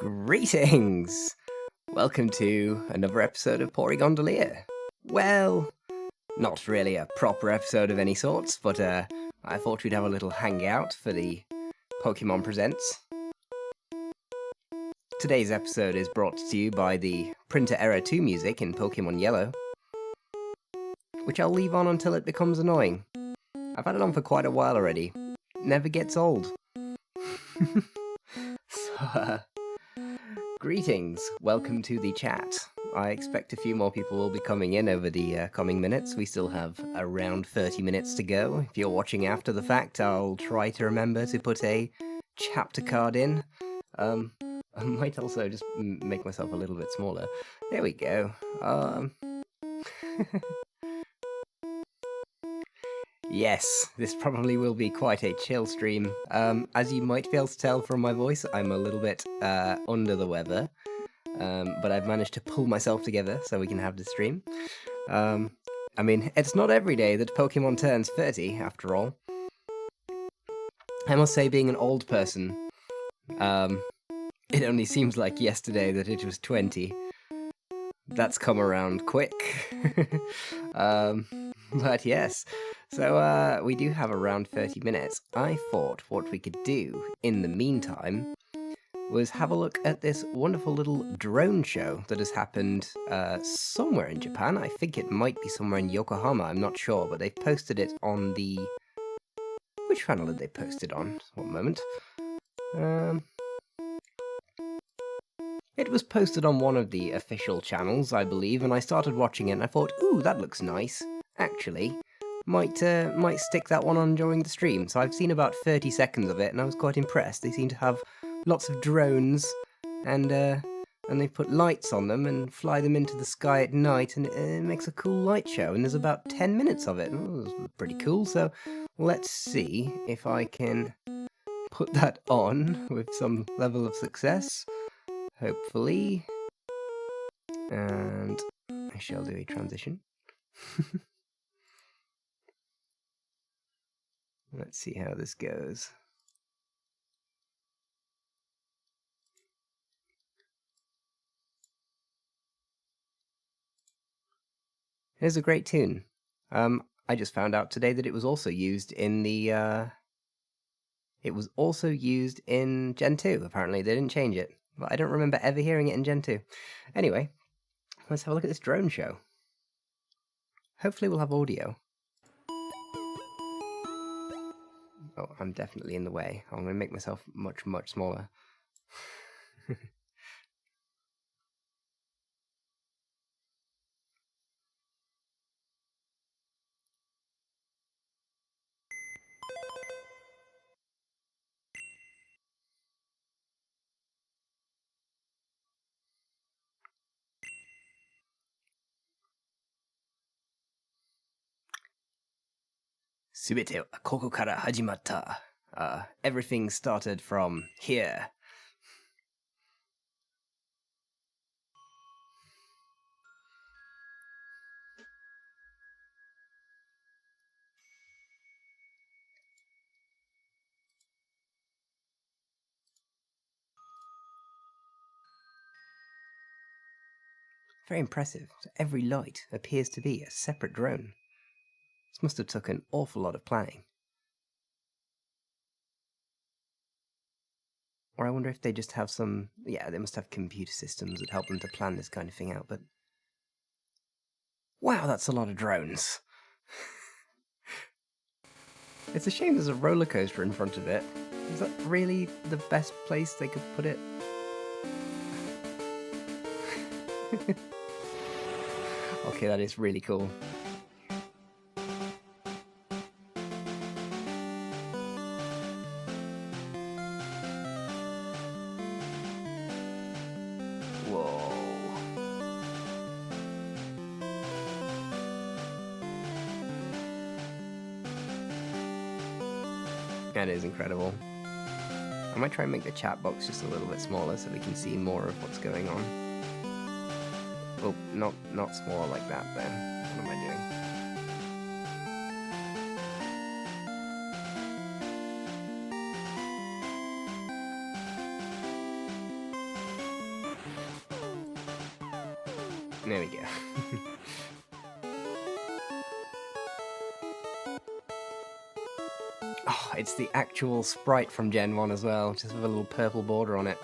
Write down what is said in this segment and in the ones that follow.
Greetings! Welcome to another episode of Porygondolier. Well, not really a proper episode of any sorts, but I thought we'd have a little hangout for the Pokemon Presents. Today's episode is brought to you by the Printer Error 2 music in Pokemon Yellow, which I'll leave on until it becomes annoying. I've had it on for quite a while already. Never gets old. Greetings, welcome to the chat. I expect a few more people will be coming in over the coming minutes. We still have around 30 minutes to go. If you're watching after the fact, I'll try to remember to put a chapter card in. I might also just make myself a little bit smaller. There we go. Yes, this probably will be quite a chill stream. As you might be able to tell from my voice, I'm a little bit under the weather, but I've managed to pull myself together so we can have this stream. I mean, it's not every day that Pokemon turns 30, after all. I must say, being an old person, it only seems like yesterday that it was 20. That's come around quick. But yes, so we do have around 30 minutes. I thought what we could do in the meantime was have a look at this wonderful little drone show that has happened somewhere in Japan. I think it might be somewhere in Yokohama, I'm not sure, but they've posted it on the... Which channel did they post it on? One moment. It was posted on one of the official channels, I believe, and I started watching it and I thought, ooh, that looks nice. Actually, might stick that one on during the stream. So I've seen about 30 seconds of it and I was quite impressed. They seem to have lots of drones and they put lights on them and fly them into the sky at night, and it makes a cool light show, and there's about 10 minutes of it. Oh, it was pretty cool, so let's see if I can put that on with some level of success. Hopefully. And I shall do a transition. Let's see how this goes. Here's a great tune. I just found out today that it was also used in the it was also used in Gen 2, apparently. They didn't change it. But I don't remember ever hearing it in Gen 2. Anyway, let's have a look at this drone show. Hopefully we'll have audio. Oh, I'm definitely in the way. I'm going to make myself much, much smaller. Subete wa koko kara hajimatta. Everything started from here. Very impressive. Every light appears to be a separate drone. This must have took an awful lot of planning. Or I wonder if they just have some... Yeah, they must have computer systems that help them to plan this kind of thing out, but... Wow, that's a lot of drones. It's a shame there's a roller coaster in front of it. Is that really the best place they could put it? Okay, that is really cool. Whoa. That is incredible. I might try and make the chat box just a little bit smaller so we can see more of what's going on. Oh, not smaller like that then. What am I doing? There we go. Oh, it's the actual sprite from Gen 1 as well, just with a little purple border on it.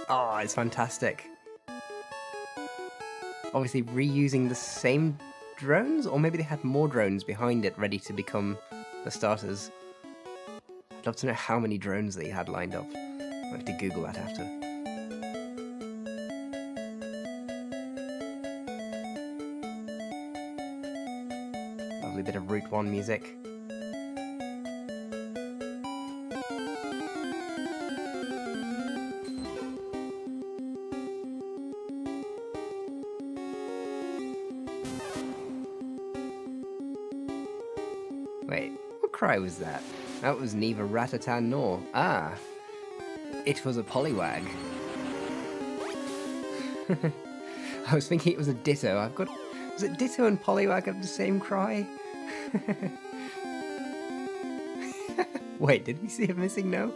Oh, it's fantastic. Obviously reusing the same drones, or maybe they had more drones behind it ready to become the starters. I'd love to know how many drones they had lined up. I'll have to Google that after. Lovely bit of Route 1 music. Wait, what cry was that? That was neither Ratatan nor... Ah! It was a Poliwag. I was thinking it was a Ditto. I've got... Was it Ditto and Poliwag have the same cry? Wait, did we see a missing no?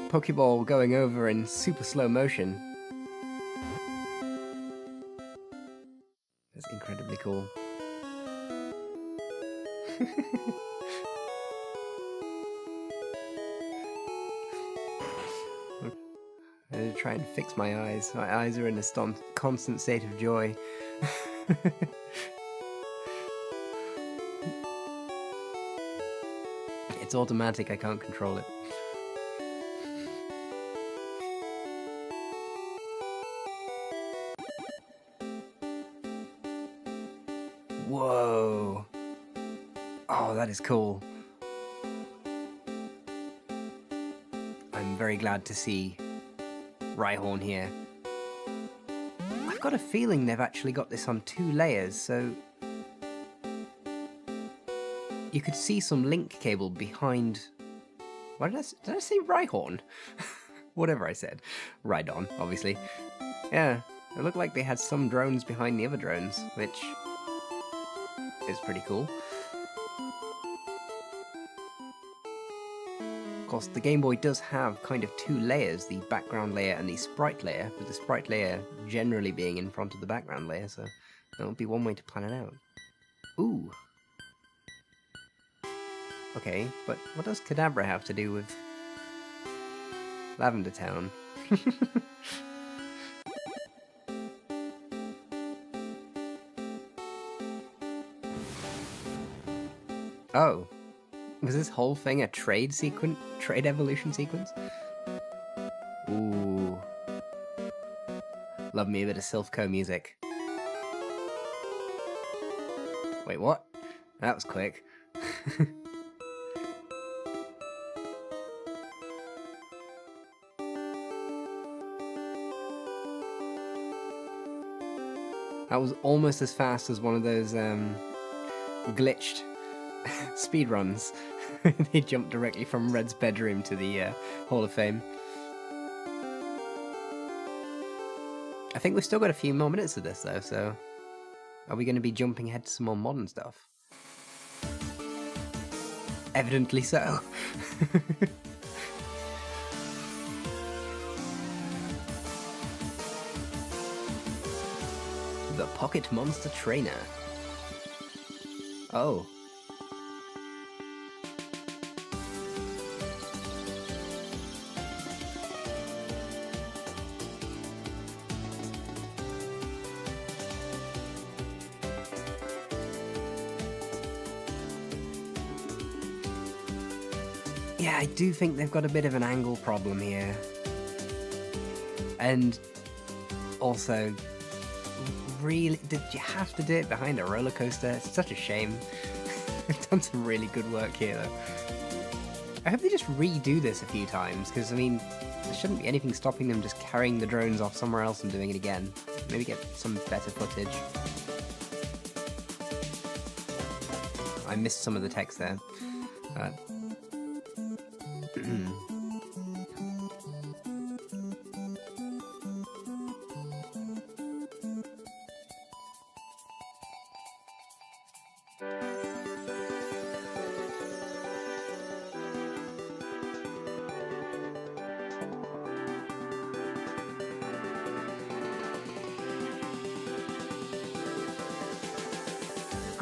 Pokeball going over in super slow motion. That's incredibly cool. I'm gonna try and fix my eyes. My eyes are in a constant state of joy. It's automatic, I can't control it. Whoa! Oh, that is cool. I'm very glad to see Rhyhorn here. I've got a feeling they've actually got this on 2 layers, so you could see some link cable behind... What did I say Rhyhorn? Whatever I said. Rhydon, obviously. Yeah, it looked like they had some drones behind the other drones, which is pretty cool. Of course, the Game Boy does have kind of 2 layers, the background layer and the sprite layer, with the sprite layer generally being in front of the background layer, so that would be one way to plan it out. Ooh. Okay, but what does Kadabra have to do with Lavender Town? Oh. Was this whole thing a trade evolution sequence? Ooh. Love me a bit of Silphco music. Wait, what? That was quick. That was almost as fast as one of those glitched speedruns. They jumped directly from Red's bedroom to the Hall of Fame. I think we've still got a few more minutes of this though, so are we going to be jumping ahead to some more modern stuff? Evidently so. The Pocket Monster Trainer. Oh. Yeah, I do think they've got a bit of an angle problem here. And also, really, did you have to do it behind a roller coaster? It's such a shame. They've done some really good work here, though. I hope they just redo this a few times, because, I mean, there shouldn't be anything stopping them just carrying the drones off somewhere else and doing it again. Maybe get some better footage. I missed some of the text there.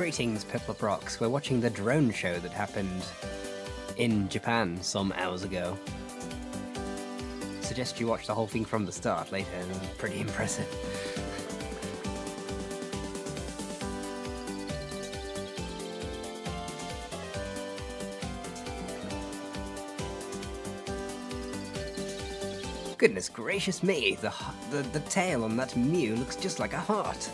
Greetings, Piploprox. We're watching the drone show that happened in Japan some hours ago. Suggest you watch the whole thing from the start later, it was pretty impressive. Goodness gracious me, the tail on that Mew looks just like a heart.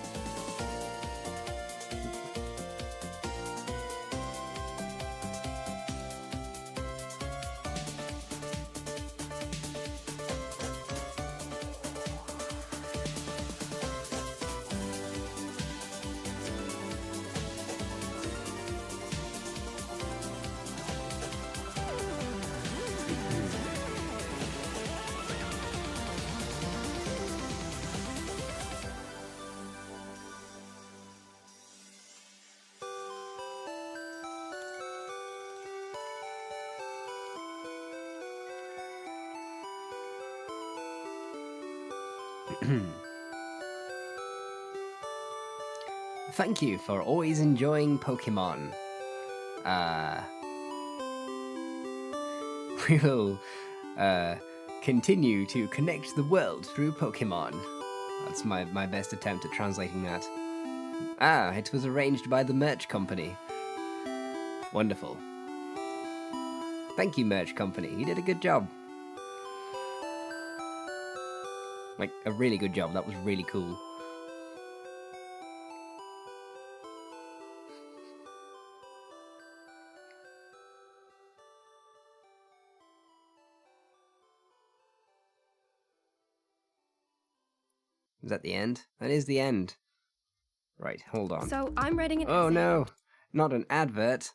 Thank you for always enjoying Pokemon. We will continue to connect the world through Pokemon. That's my best attempt at translating that. Ah, it was arranged by the merch company. Wonderful. Thank you, merch company. You did a good job. Like, a really good job. That was really cool. Is that the end? That is the end. Right, hold on. So I'm writing an Oh essay. no, not an advert.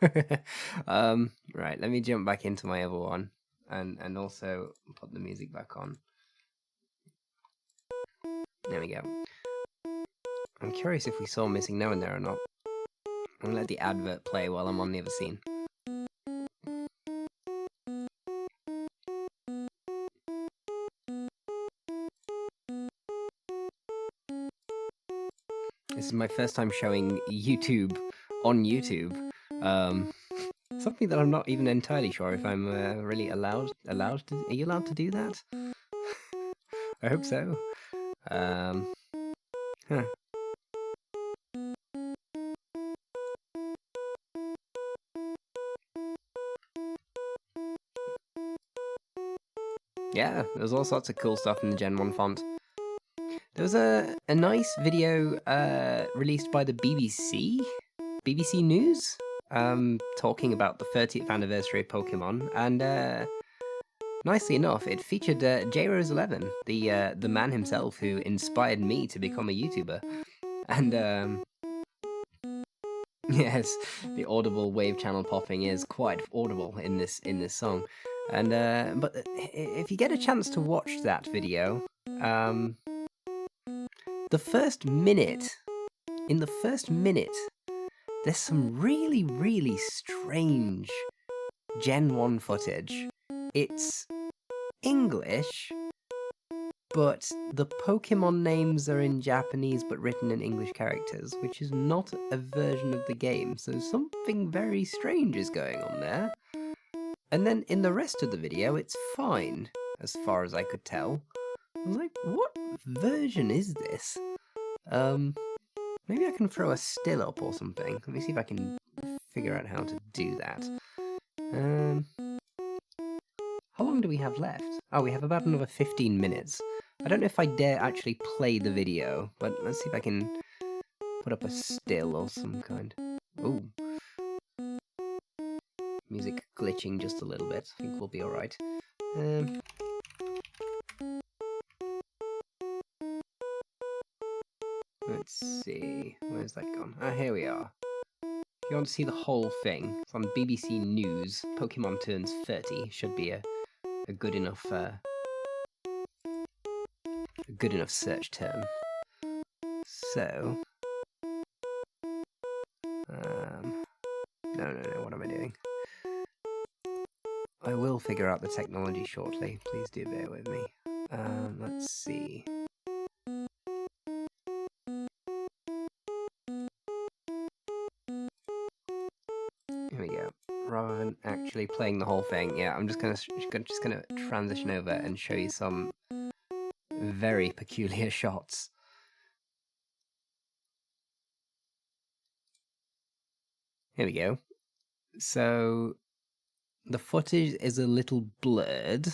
Right, let me jump back into my other one and also put the music back on. There we go. I'm curious if we saw Missing No in there or not. I'm gonna let the advert play while I'm on the other scene. This is my first time showing YouTube on YouTube. Something that I'm not even entirely sure if I'm really allowed to. Are you allowed to do that? I hope so. Huh. Yeah, there's all sorts of cool stuff in the Gen 1 font. There was a nice video released by the BBC News, talking about the 30th anniversary of Pokemon, and nicely enough, it featured J-Rose11, the man himself who inspired me to become a YouTuber, and yes, the audible wave channel popping is quite audible in this song, and but if you get a chance to watch that video, in the first minute, there's some really, really strange Gen 1 footage. It's English, but the Pokemon names are in Japanese but written in English characters, which is not a version of the game, so something very strange is going on there. And then in the rest of the video, it's fine, as far as I could tell. I was like, what version is this? Maybe I can throw a still up or something. Let me see if I can figure out how to do that. How long do we have left? Oh, we have about another 15 minutes. I don't know if I dare actually play the video, but let's see if I can put up a still or some kind. Ooh. Music glitching just a little bit. I think we'll be alright. Let's see. Where's that gone? Ah, here we are. If you want to see the whole thing, it's on BBC News. Pokemon turns 30 should be a good enough search term. So, no, what am I doing? I will figure out the technology shortly. Please do bear with me. Let's see. Here we go. Rather than actually playing the whole thing, yeah, I'm just gonna transition over and show you some very peculiar shots. Here we go. So the footage is a little blurred.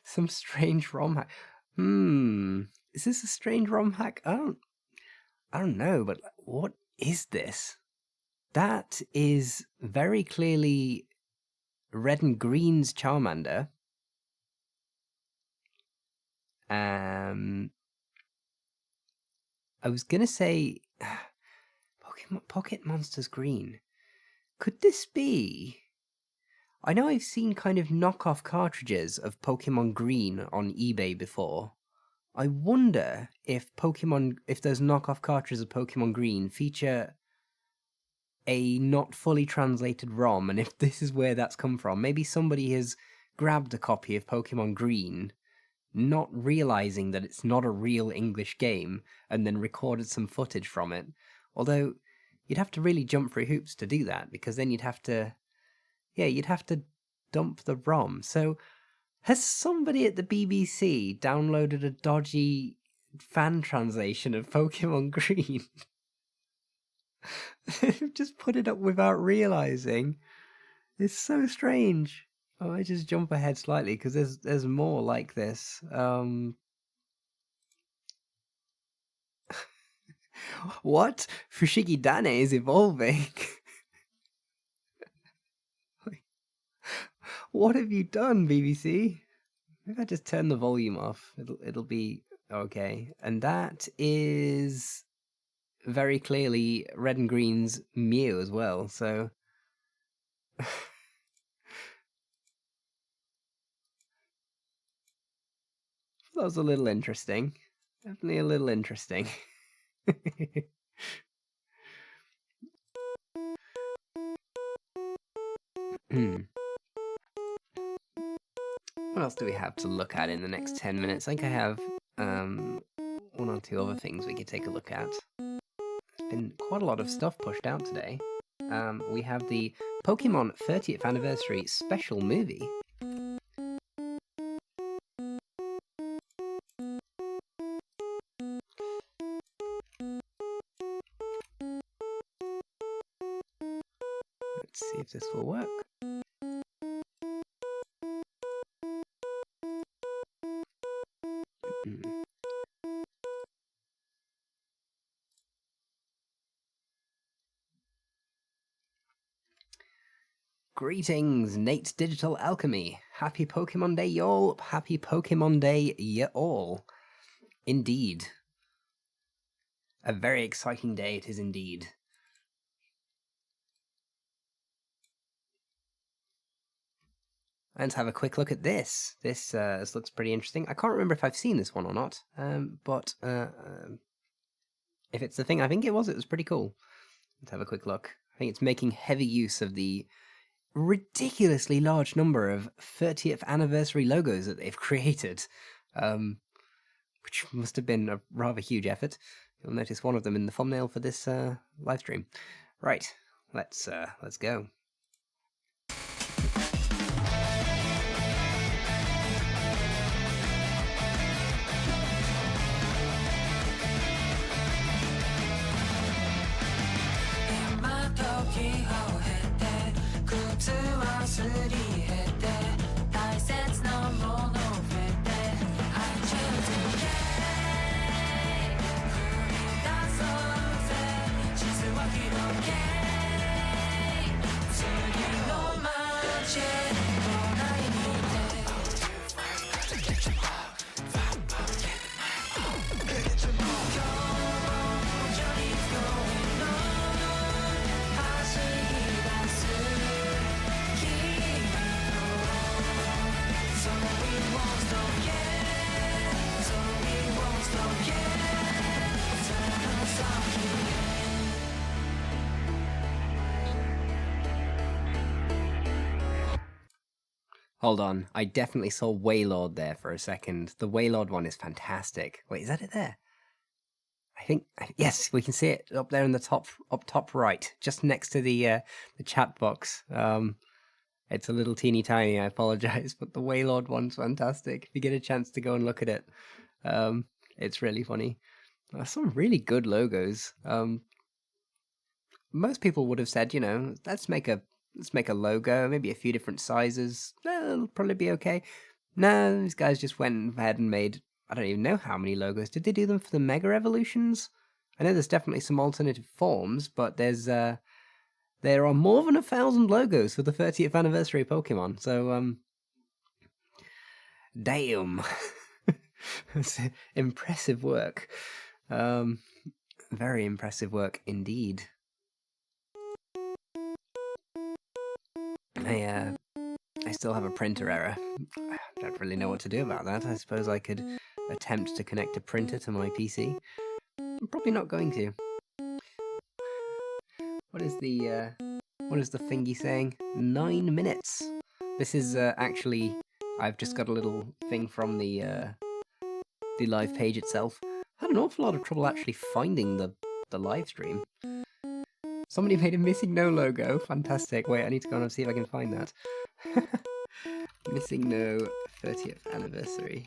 Some strange ROM hack. Is this a strange ROM hack? I don't know, but what is this? That is very clearly Red and Green's Charmander. I was gonna say Pocket Monsters Green. Could this be? I know I've seen kind of knockoff cartridges of Pokemon Green on eBay before. I wonder if those knockoff cartridges of Pokemon Green feature a not fully translated ROM, and if this is where that's come from. Maybe somebody has grabbed a copy of Pokemon Green, not realizing that it's not a real English game, and then recorded some footage from it. Although, you'd have to really jump through hoops to do that, because then you'd have to dump the ROM. So, has somebody at the BBC downloaded a dodgy fan translation of Pokemon Green? Just put it up without realizing. It's so strange. Oh, I just jump ahead slightly because there's more like this. What? Fushigi Dane is evolving. What have you done, BBC? Maybe I just turn the volume off. It'll be okay. And that is very clearly Red and Green's Mew as well, so that was a little interesting. Definitely a little interesting. What else do we have to look at in the next 10 minutes? I think I have one or two other things we could take a look at. There's been quite a lot of stuff pushed out today. We have the Pokemon 30th Anniversary Special Movie. Let's see if this will work. Greetings, Nate's Digital Alchemy. Happy Pokemon Day, y'all. Happy Pokemon Day, y'all. Indeed. A very exciting day it is indeed. Let's have a quick look at this. This looks pretty interesting. I can't remember if I've seen this one or not, but if it's the thing I think it was pretty cool. Let's have a quick look. I think it's making heavy use of the ridiculously large number of 30th anniversary logos that they've created, which must have been a rather huge effort. You'll notice one of them in the thumbnail for this live stream. Right, let's go. Hold on, I definitely saw Wailord there for a second. The Wailord one is fantastic. Wait, is that it there? I think yes, we can see it up there in the top right, just next to the chat box. It's a little teeny tiny. I apologize, but the Waylord one's fantastic. If you get a chance to go and look at it, it's really funny. Some really good logos. Most people would have said, let's make a logo, maybe a few different sizes. It'll probably be okay. No, these guys just went ahead and made, I don't even know how many logos. Did they do them for the Mega Evolutions? I know there's definitely some alternative forms, but there are more than 1,000 logos for the 30th anniversary Pokemon. So, damn, it's impressive work. Very impressive work indeed. I still have a printer error. I don't really know what to do about that. I suppose I could attempt to connect a printer to my PC. I'm probably not going to. What is the thingy saying? 9 minutes. This is actually, I've just got a little thing from the live page itself. I had an awful lot of trouble actually finding the live stream. Somebody made a Missing No logo. Fantastic. Wait, I need to go and see if I can find that. Missing No 30th anniversary.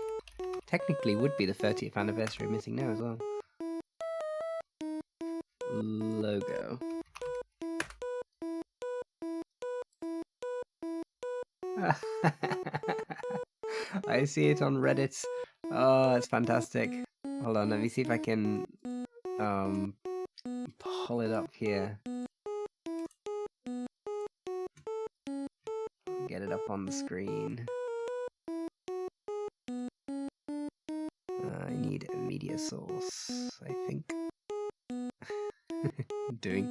Technically would be the 30th anniversary of Missing No as well. Logo. I see it on Reddit. Oh, it's fantastic. Hold on, let me see if I can pull it up here. Get it up on the screen. I need a media source, I think. Doing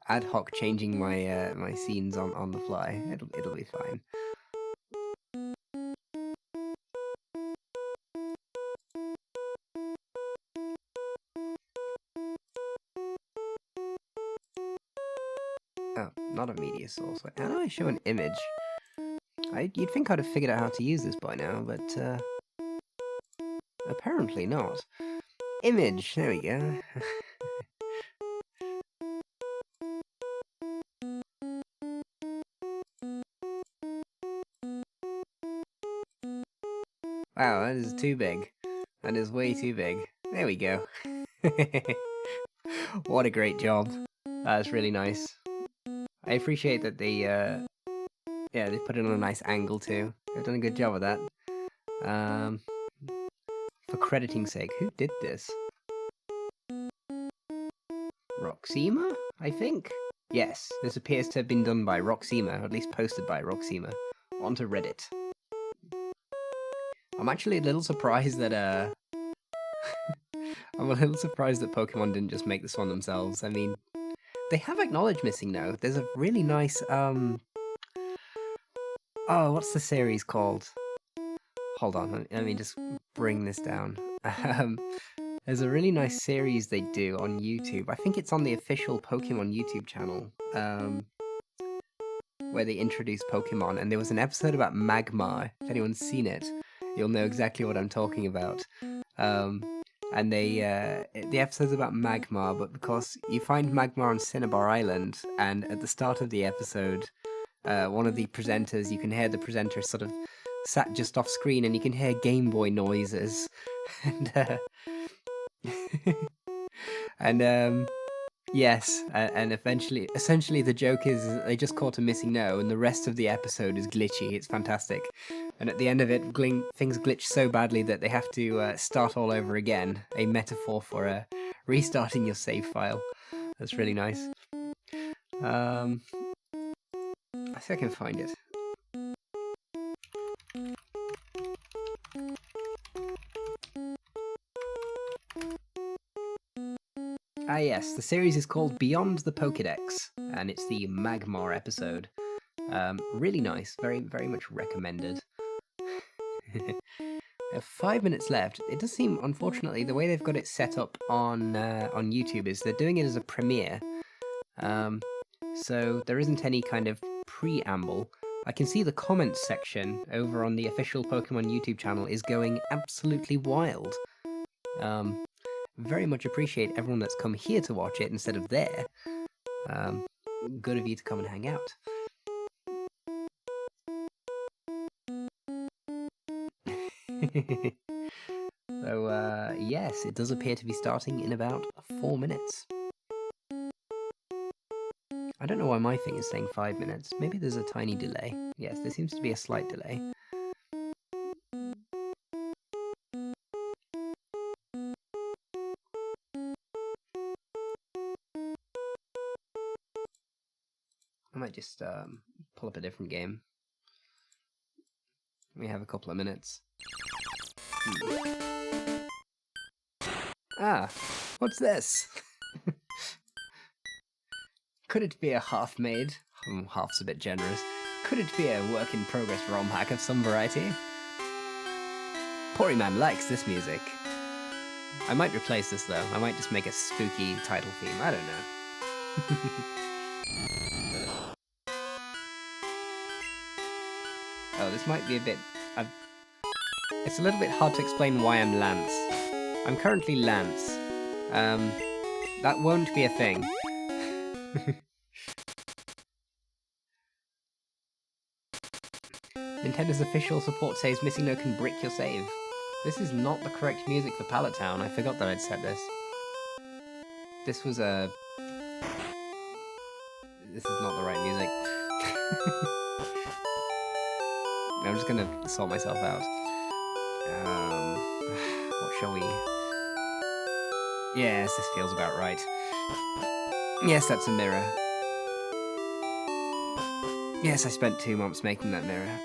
ad hoc changing my my scenes on the fly. It'll be fine. Oh, not a media source. How do I show an image? You'd think I'd have figured out how to use this by now, but apparently not. Image, there we go. Wow, that is too big. That is way too big. There we go. What a great job. That's really nice. I appreciate that they put it on a nice angle too. They've done a good job of that. For crediting's sake, who did this? Roxima, I think? Yes, this appears to have been done by Roxima, or at least posted by Roxima, onto Reddit. I'm actually a little surprised that, I'm a little surprised that Pokemon didn't just make this one themselves. I mean, they have acknowledged Missing No. There's a really nice, oh, what's the series called? Hold on, let me just bring this down. There's a really nice series they do on YouTube. I think it's on the official Pokemon YouTube channel, where they introduce Pokemon, and there was an episode about Magmar. If anyone's seen it, you'll know exactly what I'm talking about. And the episode's about Magmar, but because you find Magmar on Cinnabar Island, and at the start of the episode, one of the presenters, you can hear the presenter sort of sat just off screen, and you can hear Game Boy noises, and yes, and essentially the joke is that they just caught a Missing No, and the rest of the episode is glitchy. It's fantastic, and at the end of it, things glitch so badly that they have to start all over again. A metaphor for restarting your save file. That's really nice. I see if I can find it. Ah yes, the series is called Beyond the Pokédex, and it's the Magmar episode. Really nice, very, very much recommended. I have 5 minutes left. It does seem, unfortunately, the way they've got it set up on YouTube is they're doing it as a premiere. So there isn't any kind of preamble. I can see the comments section over on the official Pokemon YouTube channel is going absolutely wild. very much appreciate everyone that's come here to watch it instead of there. Good of you to come and hang out. So, yes, it does appear to be starting in about 4 minutes. I don't know why my thing is saying 5 minutes. Maybe there's a tiny delay. Yes, there seems to be a slight delay. I might just pull up a different game. We have a couple of minutes. Ah, what's this? Could it be a half-made? Half's a bit generous. Could it be a work-in-progress ROM hack of some variety? Poryman likes this music. I might replace this though. I might just make a spooky title theme. I don't know. Oh, this might be a bit... It's a little bit hard to explain why I'm Lance. I'm currently Lance. That won't be a thing. Nintendo's official support says missing no can brick your save. This is not the correct music for Pallet Town. I forgot that I'd set this. This was a... This is not the right music. I'm just gonna sort myself out. What shall we... Yes, this feels about right. Yes, that's a mirror. Yes, I spent 2 months making that mirror.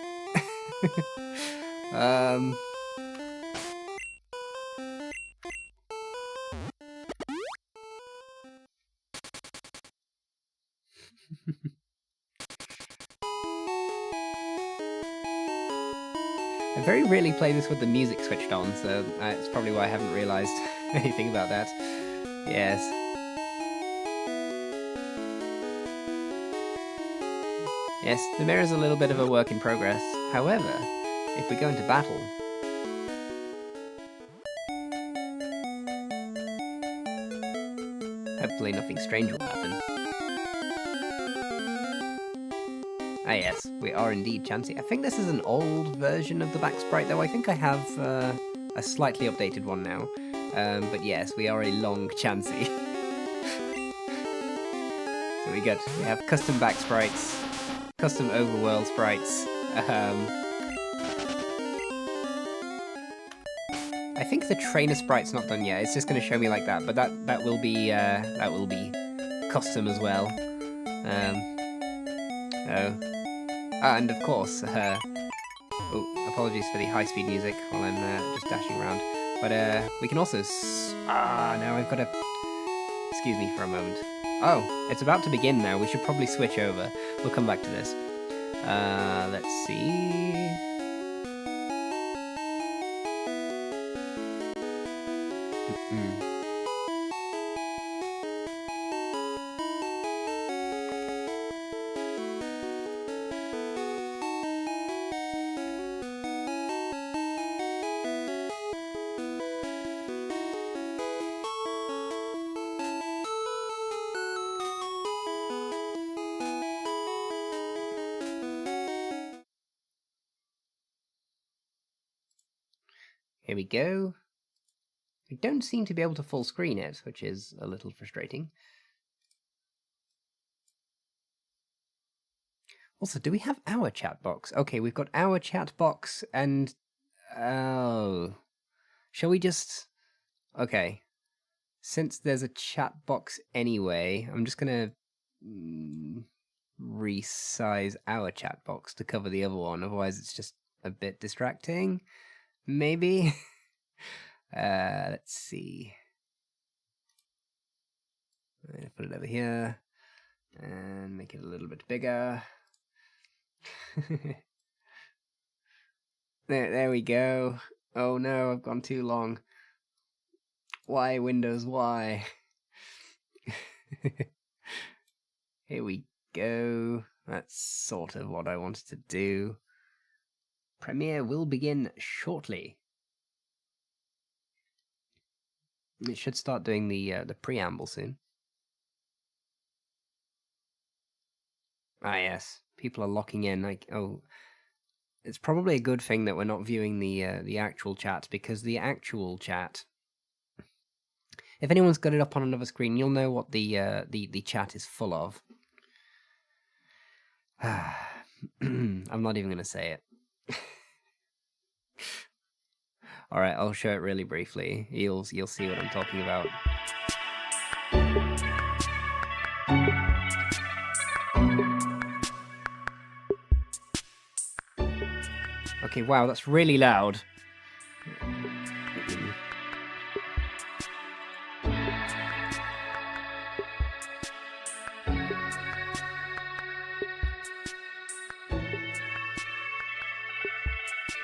I very rarely play this with the music switched on, so that's probably why I haven't realised anything about that. Yes. Yes, the mirror's a little bit of a work in progress. However, if we go into battle... Hopefully nothing strange will happen. Ah yes, we are indeed Chansey. I think this is an old version of the back sprite though. I think I have a slightly updated one now. But yes, we are a long Chansey. So we have custom back sprites, custom overworld sprites. I think the trainer sprite's not done yet. It's just going to show me like that, but that will be custom as well. And of course, apologies for the high-speed music while I'm just dashing around. But we can also... now I've got to... Excuse me for a moment. Oh, it's about to begin now. We should probably switch over. We'll come back to this. Let's see... Here we go. I don't seem to be able to full screen it, which is a little frustrating. Also, do we have our chat box? Okay, we've got our chat box and... Oh... Shall we just... Okay. Since there's a chat box anyway, I'm just gonna... resize our chat box to cover the other one, otherwise it's just a bit distracting. Maybe? Let's see. I'm gonna put it over here and make it a little bit bigger. There we go. Oh no, I've gone too long. Why, Windows, why? Here we go. That's sort of what I wanted to do. Premiere will begin shortly. It should start doing the preamble soon. Ah, yes. People are locking in. Like, oh, it's probably a good thing that we're not viewing the actual chat, because the actual chat. If anyone's got it up on another screen, you'll know what the chat is full of. I'm not even going to say it. All right, I'll show it really briefly. You'll see what I'm talking about. Okay, wow, that's really loud.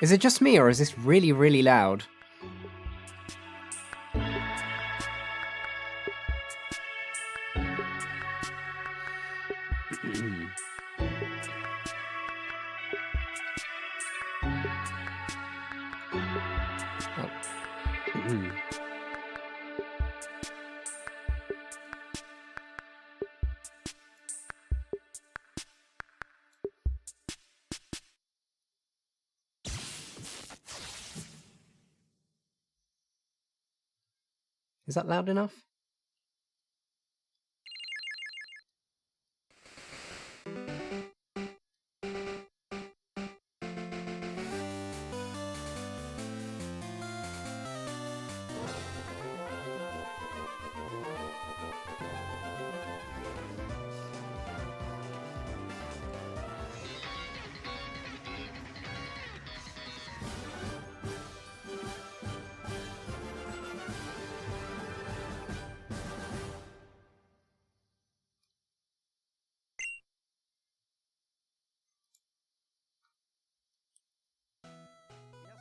Is it just me, or is this really, really loud? Is that loud enough?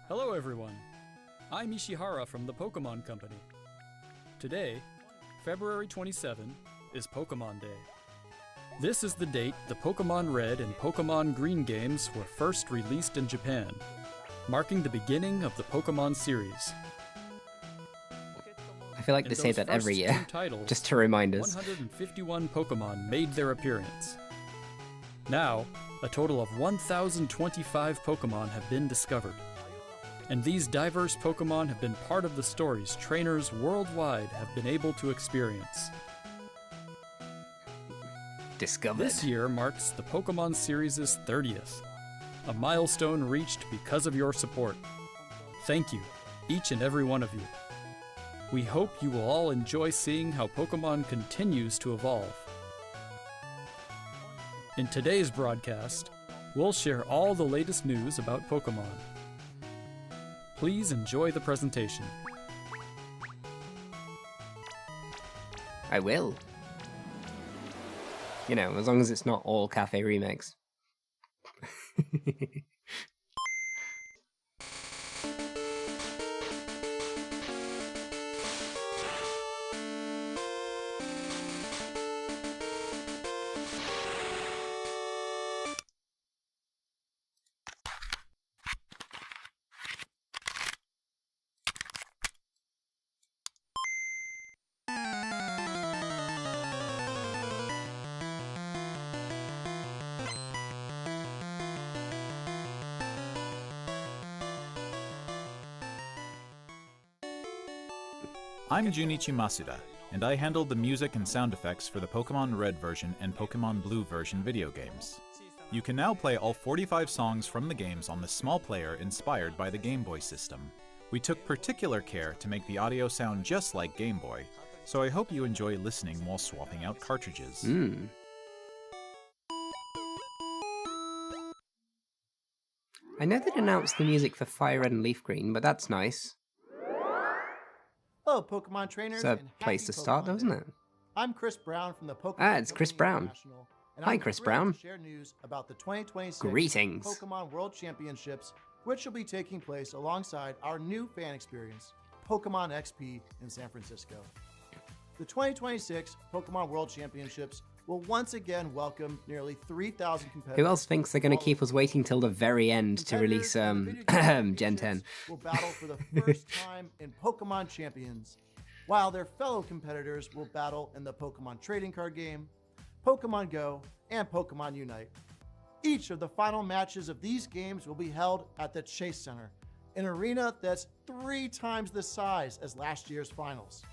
Hello everyone, I'm Ishihara from the Pokemon Company. Today, February 27, is Pokemon Day. This is the date the Pokemon Red and Pokemon Green games were first released in Japan, marking the beginning of the Pokemon series. I feel like they say that every year, just to remind us. 151 Pokemon made their appearance. Now, a total of 1,025 Pokemon have been discovered. And these diverse Pokemon have been part of the stories trainers worldwide have been able to experience. Discovered. This year marks the Pokemon series' 30th, a milestone reached because of your support. Thank you, each and every one of you. We hope you will all enjoy seeing how Pokemon continues to evolve. In today's broadcast, we'll share all the latest news about Pokemon. Please enjoy the presentation. I will. You know, as long as it's not all cafe remakes. I'm Junichi Masuda, and I handled the music and sound effects for the Pokemon Red version and Pokemon Blue version video games. You can now play all 45 songs from the games on the small player inspired by the Game Boy system. We took particular care to make the audio sound just like Game Boy, so I hope you enjoy listening while swapping out cartridges. I know they announced the music for Fire Red and Leaf Green, but that's nice. Hello, Pokemon trainers. It's a place to start, though, isn't it? I'm Chris Brown from the Pokemon. It's Chris Brown. Hi, Chris Brown. To share news about the 2026 Greetings. Pokemon World Championships, which will be taking place alongside our new fan experience, Pokemon XP in San Francisco. The 2026 Pokemon World Championships will once again welcome nearly 3,000 competitors. Who else thinks they're going to keep us waiting till the very end to release Gen 10? Will battle for the first time in Pokemon Champions. while their fellow competitors will battle in the Pokemon trading card game, Pokemon Go, and Pokemon Unite. Each of the final matches of these games will be held at the Chase Center, an arena that's 3 times the size as last year's finals.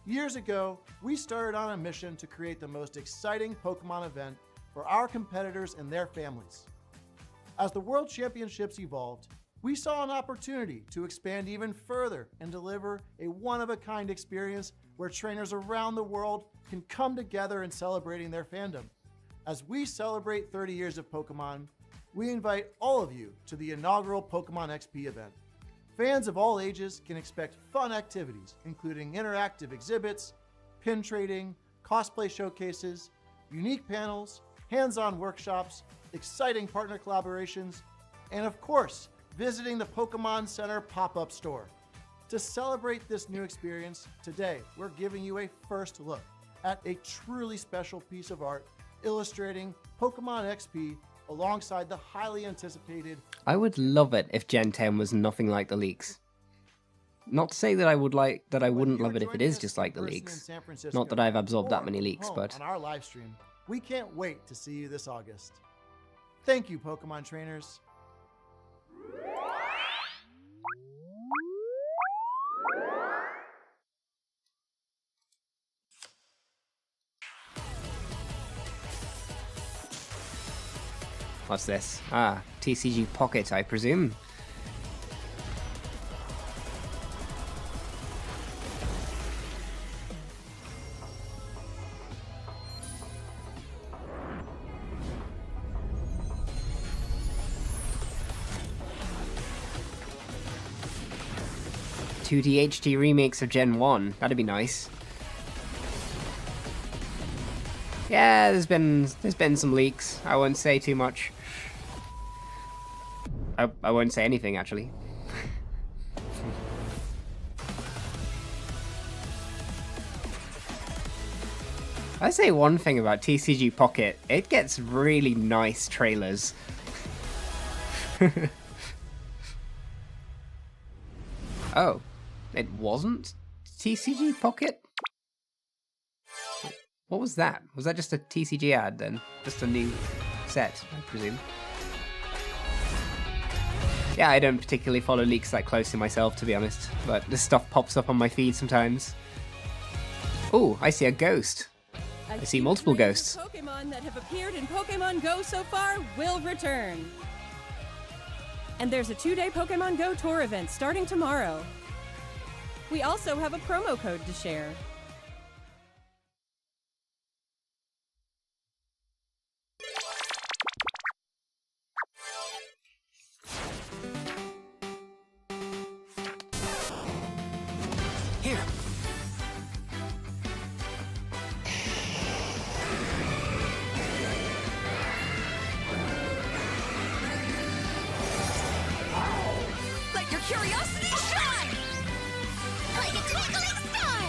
Years ago, we started on a mission to create the most exciting Pokemon event for our competitors and their families. As the World Championships evolved, we saw an opportunity to expand even further and deliver a one-of-a-kind experience where trainers around the world can come together in celebrating their fandom. As we celebrate 30 years of Pokemon, we invite all of you to the inaugural Pokemon XP event. Fans of all ages can expect fun activities, including interactive exhibits, pin trading, cosplay showcases, unique panels, hands-on workshops, exciting partner collaborations, and of course, visiting the Pokemon Center pop-up store. To celebrate this new experience, today we're giving you a first look at a truly special piece of art illustrating Pokemon XP alongside the highly anticipated... I would love it if Gen 10 was nothing like the leaks. Not to say that I wouldn't love it if it is just like the leaks. Not that I've absorbed that many leaks, but... on our live stream, we can't wait to see you this August. Thank you, Pokemon trainers. What's this? Ah, TCG Pocket, I presume. Two DHT remakes of Gen 1. That'd be nice. Yeah, there's been some leaks. I won't say too much. I won't say anything, actually. I say one thing about TCG Pocket. It gets really nice trailers. Oh, it wasn't TCG Pocket? What was that? Was that just a TCG ad then? Just a new set, I presume. Yeah, I don't particularly follow leaks that closely myself, to be honest, but this stuff pops up on my feed sometimes. Oh, I see a ghost. I see multiple ghosts. Pokemon that have appeared in Pokemon Go so far will return. And there's a 2-day Pokemon Go tour event starting tomorrow. We also have a promo code to share. Here. Let your curiosity shine! Like a twinkling star!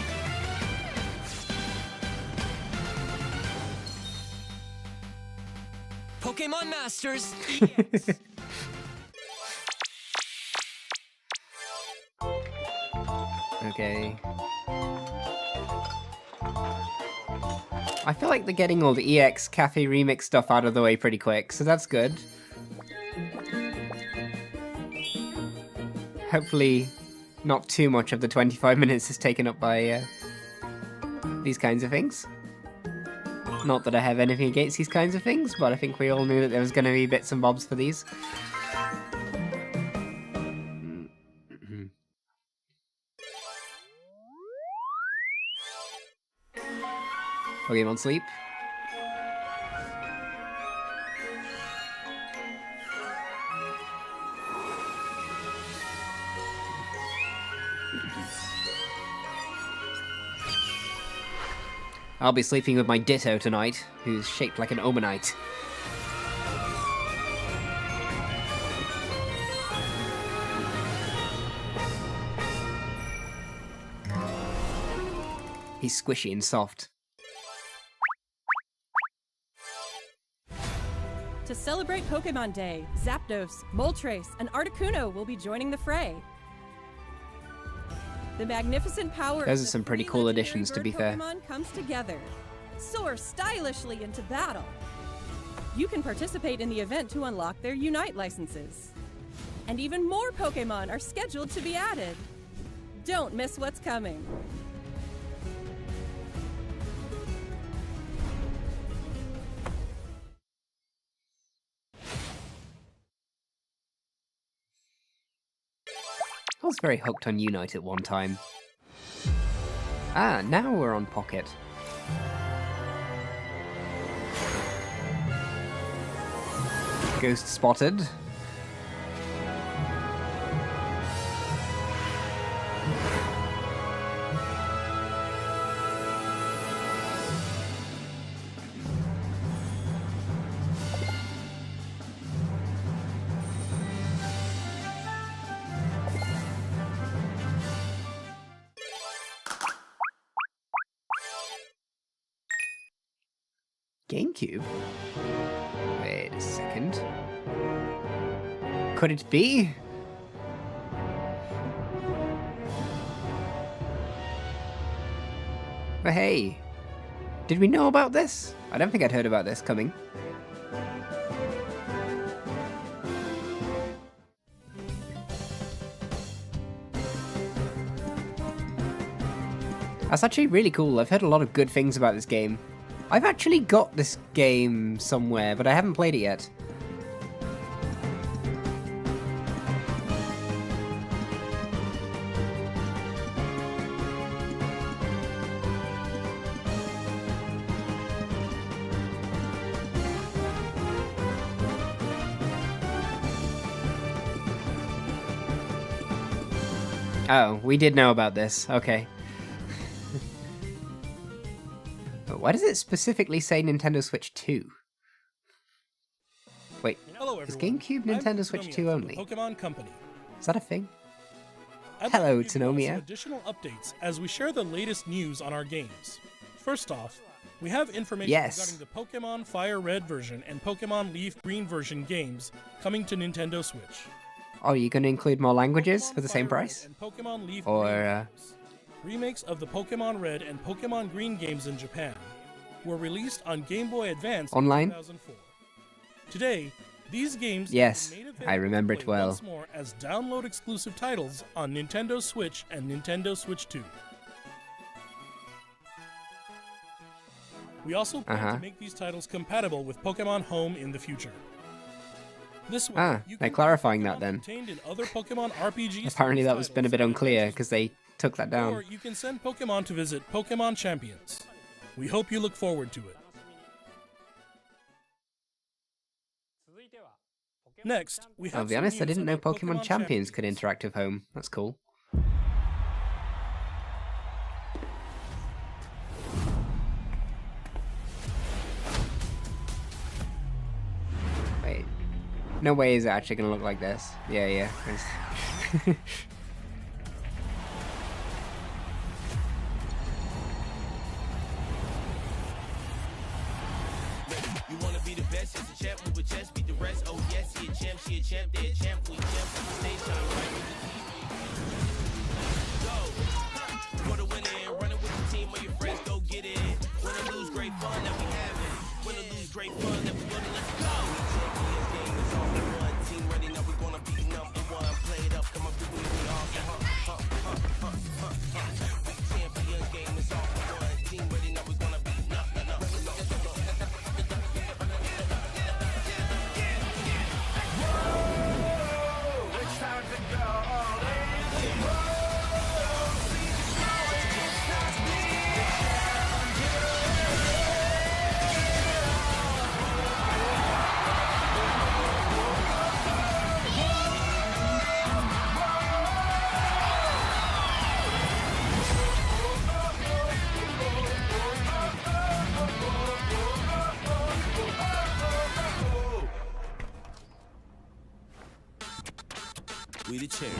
Pokemon Masters. Okay. I feel like they're getting all the EX Cafe Remix stuff out of the way pretty quick, so that's good. Hopefully not too much of the 25 minutes is taken up by these kinds of things. Not that I have anything against these kinds of things, but I think we all knew that there was going to be bits and bobs for these. Pokemon Sleep. I'll be sleeping with my Ditto tonight, who's shaped like an Omanite. He's squishy and soft. To celebrate Pokemon Day, Zapdos, Moltres, and Articuno will be joining the fray. The magnificent power Those of are the some pretty three cool legendary additions, to bird be fair. Pokemon comes together. Soar stylishly into battle. You can participate in the event to unlock their Unite licenses. And even more Pokemon are scheduled to be added. Don't miss what's coming. I was very hooked on Unite at one time. Ah, now we're on Pocket. Ghost spotted. GameCube? Wait a second. Could it be? But hey, did we know about this? I don't think I'd heard about this coming. That's actually really cool. I've heard a lot of good things about this game. I've actually got this game somewhere, but I haven't played it yet. Oh, we did know about this. Okay. But why does it specifically say Nintendo Switch 2? Wait, Hello, is everyone. GameCube I'm Nintendo Switch Tsunomiya 2 from the only? Pokemon Company. Is that a thing? I'd Hello, like to give you all Tsunomiya. some additional updates as we share the latest news on our games. First off, we have information Yes. regarding the Pokemon Fire Red version and Pokemon Leaf Green version games coming to Nintendo Switch. Oh, are you going to include more languages Pokemon for the same Fire Red price? and Pokemon Leaf Or, Green games. Remakes of the Pokemon Red and Pokemon Green games in Japan were released on Game Boy Advance Online? in 2004. Today, these games Yes, have been made I available remember to it play well. once more as download exclusive titles on Nintendo Switch and Nintendo Switch 2. We also plan to make these titles compatible with Pokemon Home in the future. This way, Ah, you they're can play clarifying Pokemon that then. contained in other Pokemon RPG Apparently that series was been a bit titles unclear and because they took that down. or you can send Pokemon to visit Pokemon Champions. We hope you look forward to it. Next, we have I'll be some honest, I news didn't know about Pokemon Champions could interact with Home. That's cool. Wait. No way is it actually going to look like this. Yeah, yeah. You wanna be the best, as a champ, move a chest, beat the rest. Oh yes, he a champ, she a champ, they a champ, we champ. Stay shine right with the TV. Go, for the winner, and running with the team, or your friends go get it. Win or lose, great fun that we having. Win or lose, great fun that we building. Let's go. Champions game is all in one. Team ready now, we gonna be number one. Play it up, come up with me, we awesome. Champions game is all in one. Team ready now, we gonna be number one. We the champ.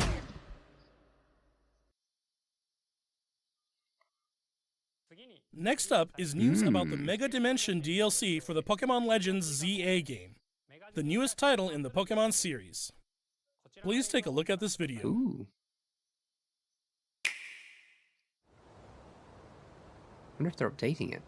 Next up is news about the Mega Dimension DLC for the Pokemon Legends ZA game, the newest title in the Pokemon series. Please take a look at this video. Ooh. wonder if they're updating it.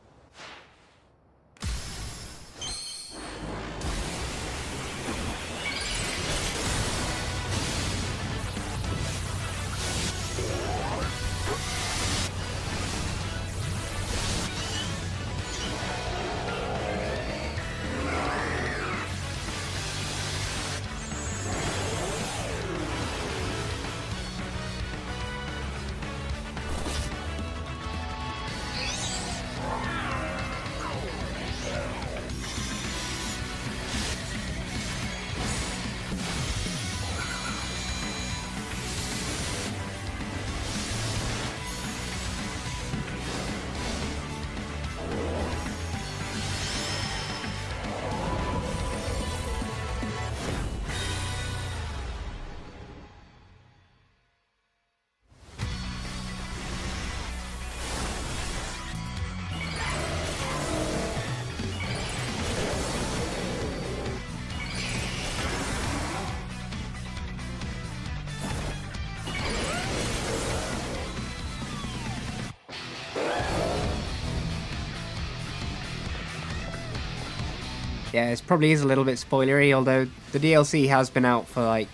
Yeah, it probably is a little bit spoilery, although the DLC has been out for like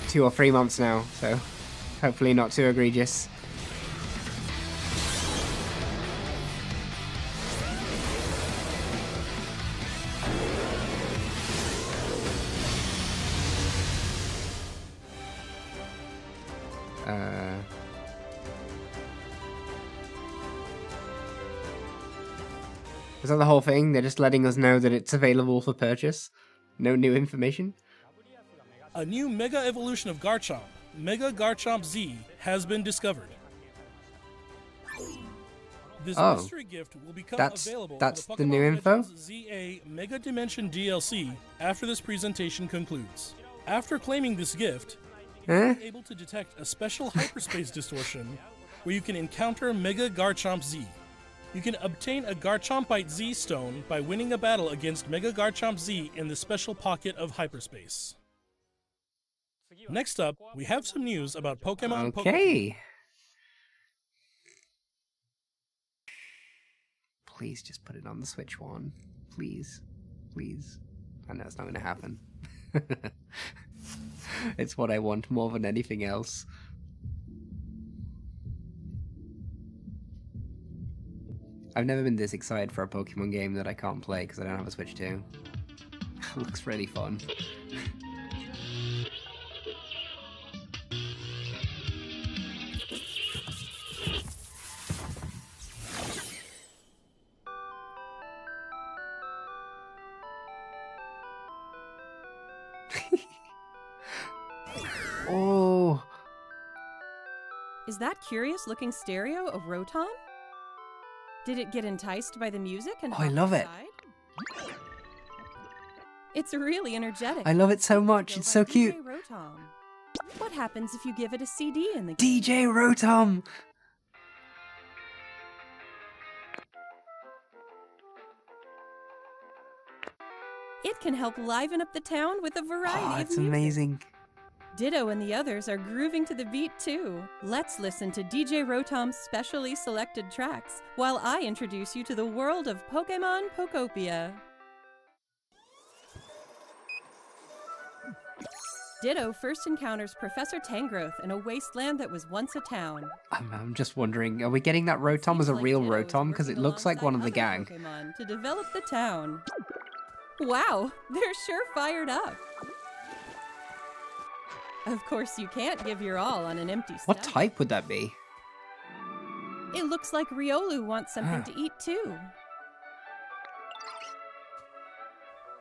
2 or 3 months now, so hopefully not too egregious. Is that the whole thing? They're just letting us know that it's available for purchase? No new information? A new Mega Evolution of Garchomp, Mega Garchomp Z, has been discovered. This mystery gift will become available that's for the Pokemon new info? Legends ZA Mega Dimension DLC after this presentation concludes. After claiming this gift, you'll be able to detect a special hyperspace distortion where you can encounter Mega Garchomp Z. You can obtain a Garchompite Z stone by winning a battle against Mega Garchomp Z in the special pocket of hyperspace. Next up, we have some news about Pokemon. Okay. Please just put it on the Switch one. Please. Please. I know it's not going to happen. It's what I want more than anything else. I've never been this excited for a Pokemon game that I can't play because I don't have a Switch 2. Looks really fun. Oh! Is that curious-looking stereo a Rotom? Did it get enticed by the music and I love it. outside? It's really energetic. I love it so much. It's so cute. DJ Rotom. What happens if you give it a CD in the game? DJ Rotom! It can help liven up the town with a variety of it's music. amazing. Ditto and the others are grooving to the beat too. Let's listen to DJ Rotom's specially selected tracks while I introduce you to the world of Pokemon Pokopia. Ditto first encounters Professor Tangrowth in a wasteland that was once a town. I'm just wondering, are we getting that Rotom as a real Rotom? Because it looks like one of the gang. Pokemon to develop the town. Wow, they're sure fired up. Of course, you can't give your all on an empty stomach. What type would that be? It looks like Riolu wants something to eat too.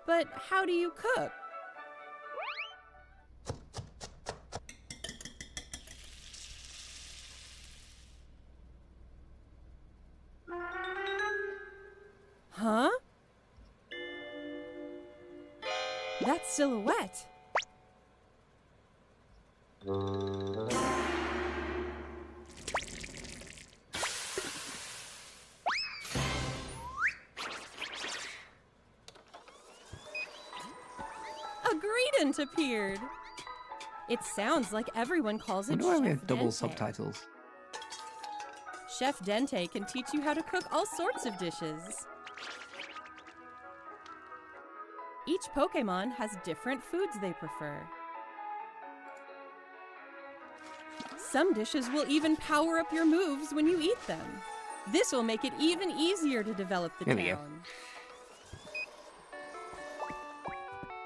But how do you cook? Huh? That's Silhouette. A Greedent appeared. It sounds like everyone calls it I wonder why we Chef have double Dente. subtitles. Chef Dente can teach you how to cook all sorts of dishes. Each Pokémon has different foods they prefer. Some dishes will even power up your moves when you eat them. This will make it even easier to develop the There we go. town.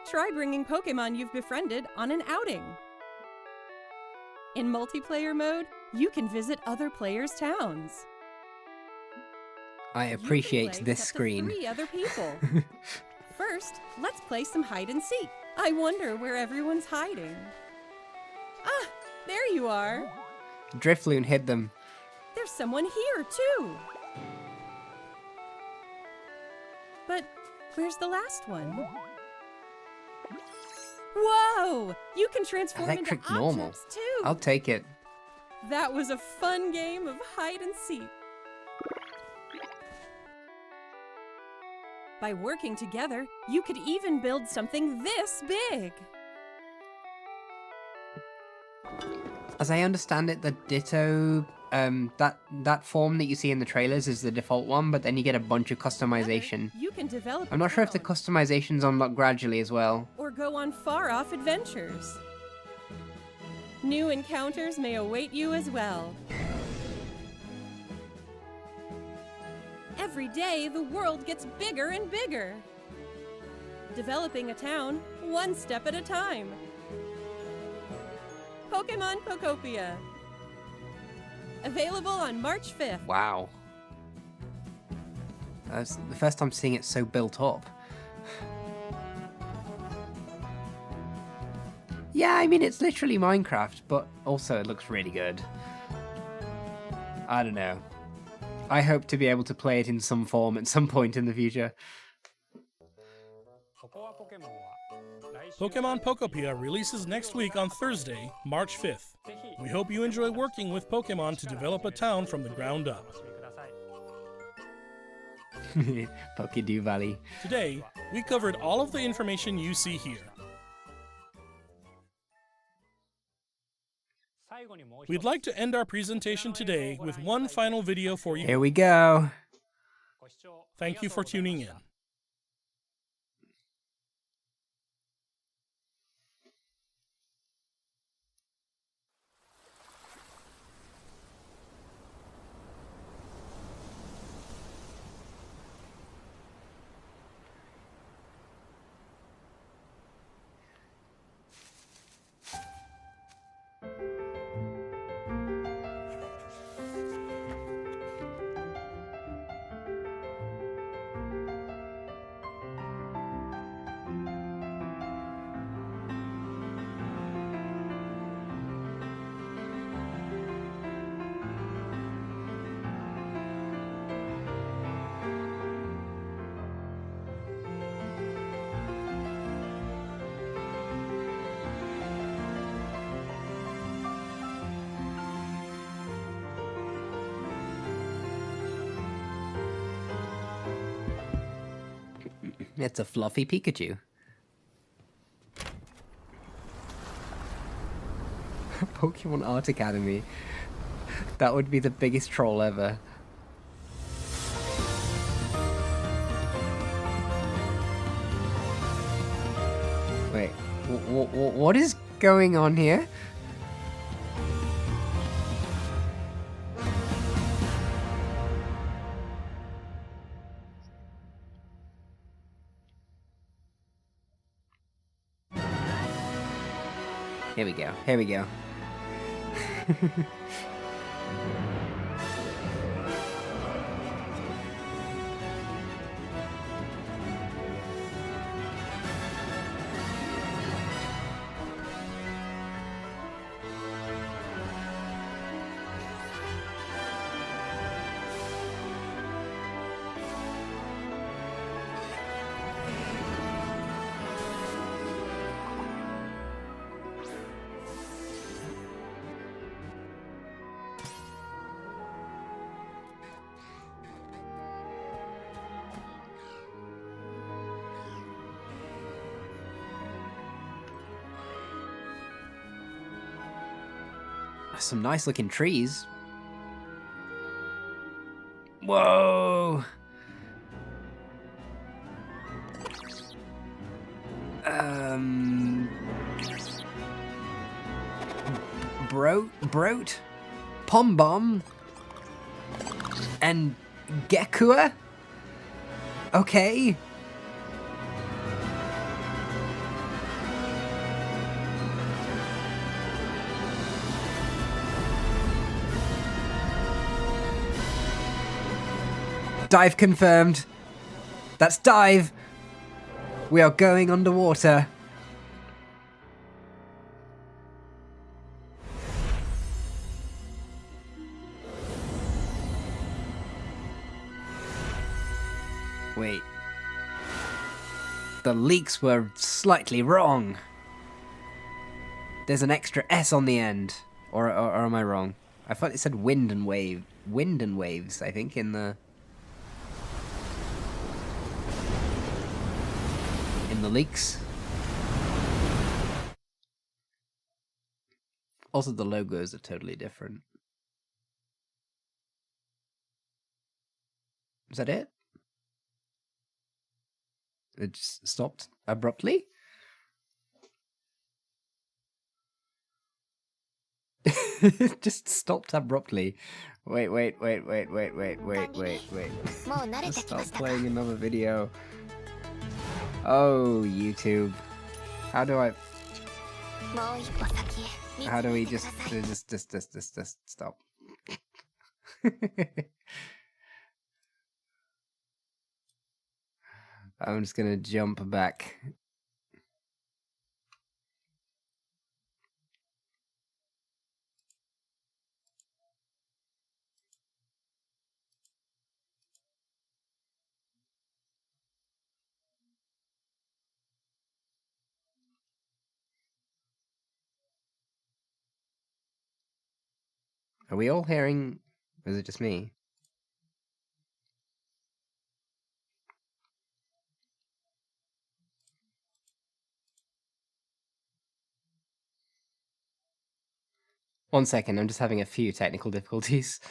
Try bringing Pokémon you've befriended on an outing. In multiplayer mode, you can visit other players' towns. I You can appreciate play this with up to screen. 3 other people. First, let's play some hide and seek. I wonder where everyone's hiding. Ah, there you are. Drifloon hid them. There's someone here, too. But where's the last one? Whoa! You can transform Electric into normal. objects, too. I'll take it. That was a fun game of hide and seek. By working together, you could even build something this big. As I understand it, the Ditto, that form that you see in the trailers is the default one, but then you get a bunch of customization. You can develop I'm not sure if the town customization's unlocked gradually as well. or go on far-off adventures. New encounters may await you as well. Every day, the world gets bigger and bigger. Developing a town, one step at a time. Pokemon Pokopia. Available on March 5th. Wow. That's the first time seeing it so built up. Yeah, I mean, it's literally Minecraft, but also it looks really good. I don't know. I hope to be able to play it in some form at some point in the future. Pokemon Pokopia releases next week on Thursday, March 5th. We hope you enjoy working with Pokemon to develop a town from the ground up. Pokédew Valley. Today, we covered all of the information you see here. We'd like to end our presentation today with one final video for you. Here we go. Thank you for tuning in. It's a fluffy Pikachu. Pokemon Art Academy. That would be the biggest troll ever. Wait, what is going on here? Here we go. Here we go. Some nice looking trees. Whoa! Broat? Pom Bomb? And Gekua? Okay. Dive confirmed. That's dive. We are going underwater. Wait. The leaks were slightly wrong. There's an extra S on the end. Or am I wrong? I thought it said wind and waves, I think, in the leaks. Also, the logos are totally different. Is that it? It just stopped abruptly? It just stopped abruptly. Wait. Stop playing another video. Oh, YouTube. How do we just stop? I'm just gonna jump back. Are we all hearing? Or is it just me? One second, I'm just having a few technical difficulties.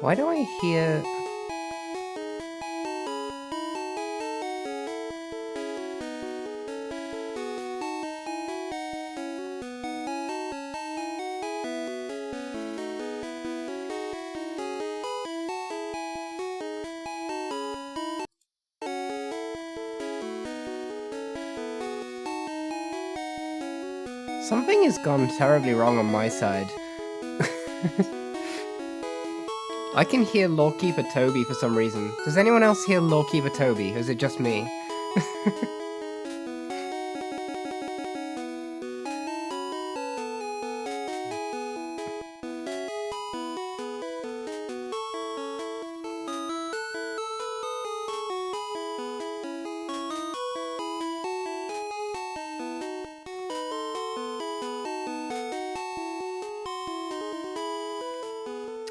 Why do I hear... Something has gone terribly wrong on my side. I can hear Lawkeeper Toby for some reason. Does anyone else hear Lawkeeper Toby, or is it just me?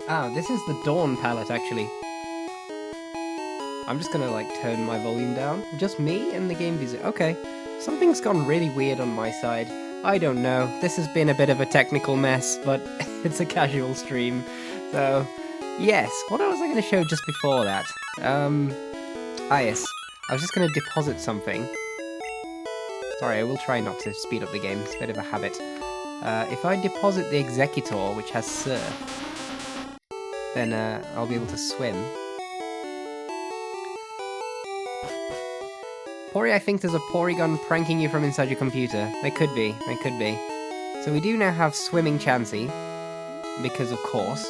Ah, this is the Dawn palette, actually. I'm just gonna, like, turn my volume down. Just me and the game music. Okay. Something's gone really weird on my side. I don't know. This has been a bit of a technical mess, but it's a casual stream. So, yes. What was I gonna show just before that? Yes. I was just gonna deposit something. Sorry, I will try not to speed up the game. It's a bit of a habit. If I deposit the Executor, which has Surf, then I'll be able to swim. Pori, I think there's a Porygon pranking you from inside your computer. There could be, there could be. So we do now have Swimming Chansey. because of course.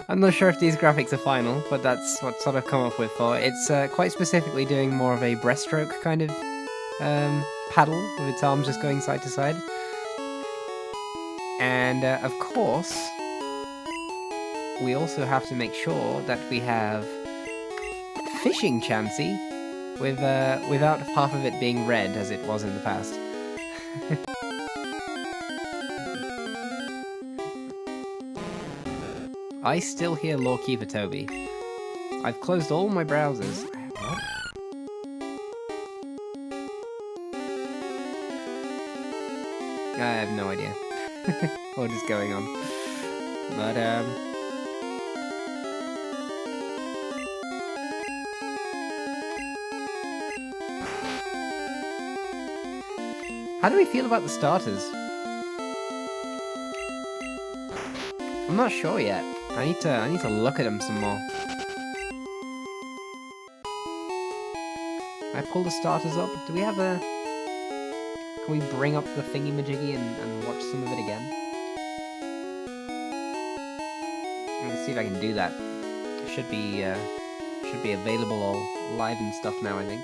I'm not sure if these graphics are final, but that's what sort of come up with for. It's quite specifically doing more of a breaststroke kind of paddle, with its arms just going side to side. And of course, we also have to make sure that we have fishing Chansey without half of it being red as it was in the past. I still hear Lawkeeper Toby. I've closed all my browsers. What? I have no idea what is going on. But, how do we feel about the starters? I'm not sure yet. I need to look at them some more. I pull the starters up. Do we have a... Can we bring up the thingy-majiggy and watch some of it again? Let's see if I can do that. It should be available all live and stuff now, I think.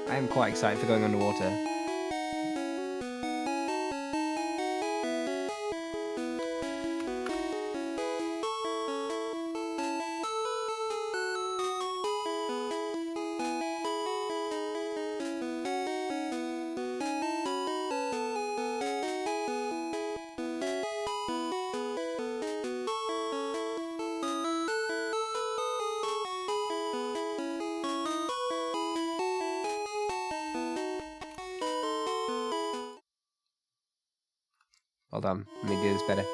I am quite excited for going underwater. Hold on, let me do this better.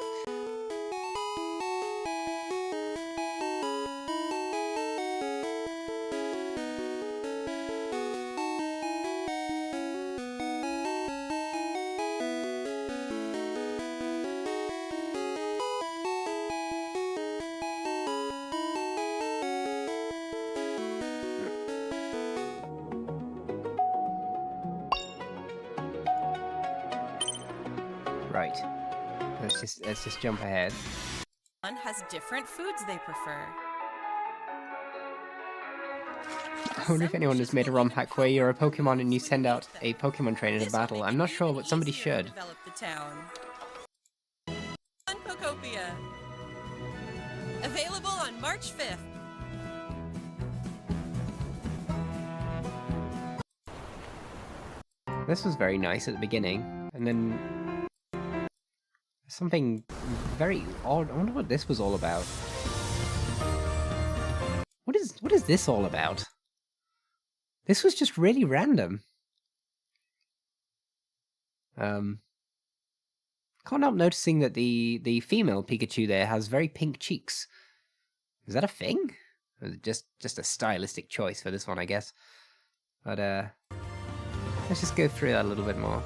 Right. Let's just jump ahead. One has different foods they prefer. I wonder if anyone has made a ROM hack where you're a Pokemon and you send out a Pokemon trainer to battle. I'm not sure, but somebody should. Develop the town. Pokopia. Available on March 5th. This was very nice at the beginning, and then something very odd. I wonder what this was all about. What is this all about? This was just really random. Can't help noticing that the female Pikachu there has very pink cheeks. Is that a thing? Or is it just a stylistic choice for this one, I guess. But let's just go through that a little bit more.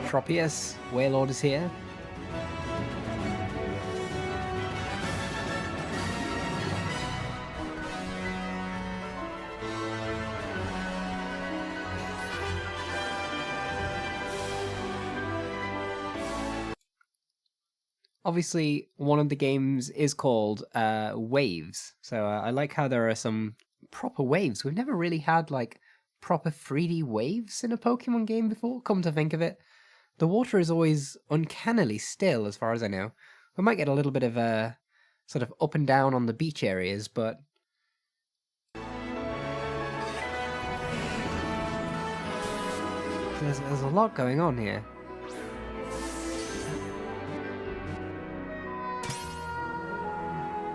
Tropius, Wailord is here. Obviously, one of the games is called Waves, so I like how there are some proper waves. We've never really had, like, proper 3D waves in a Pokemon game before, come to think of it. The water is always uncannily still, as far as I know. We might get a little bit of a sort of up and down on the beach areas, but there's a lot going on here.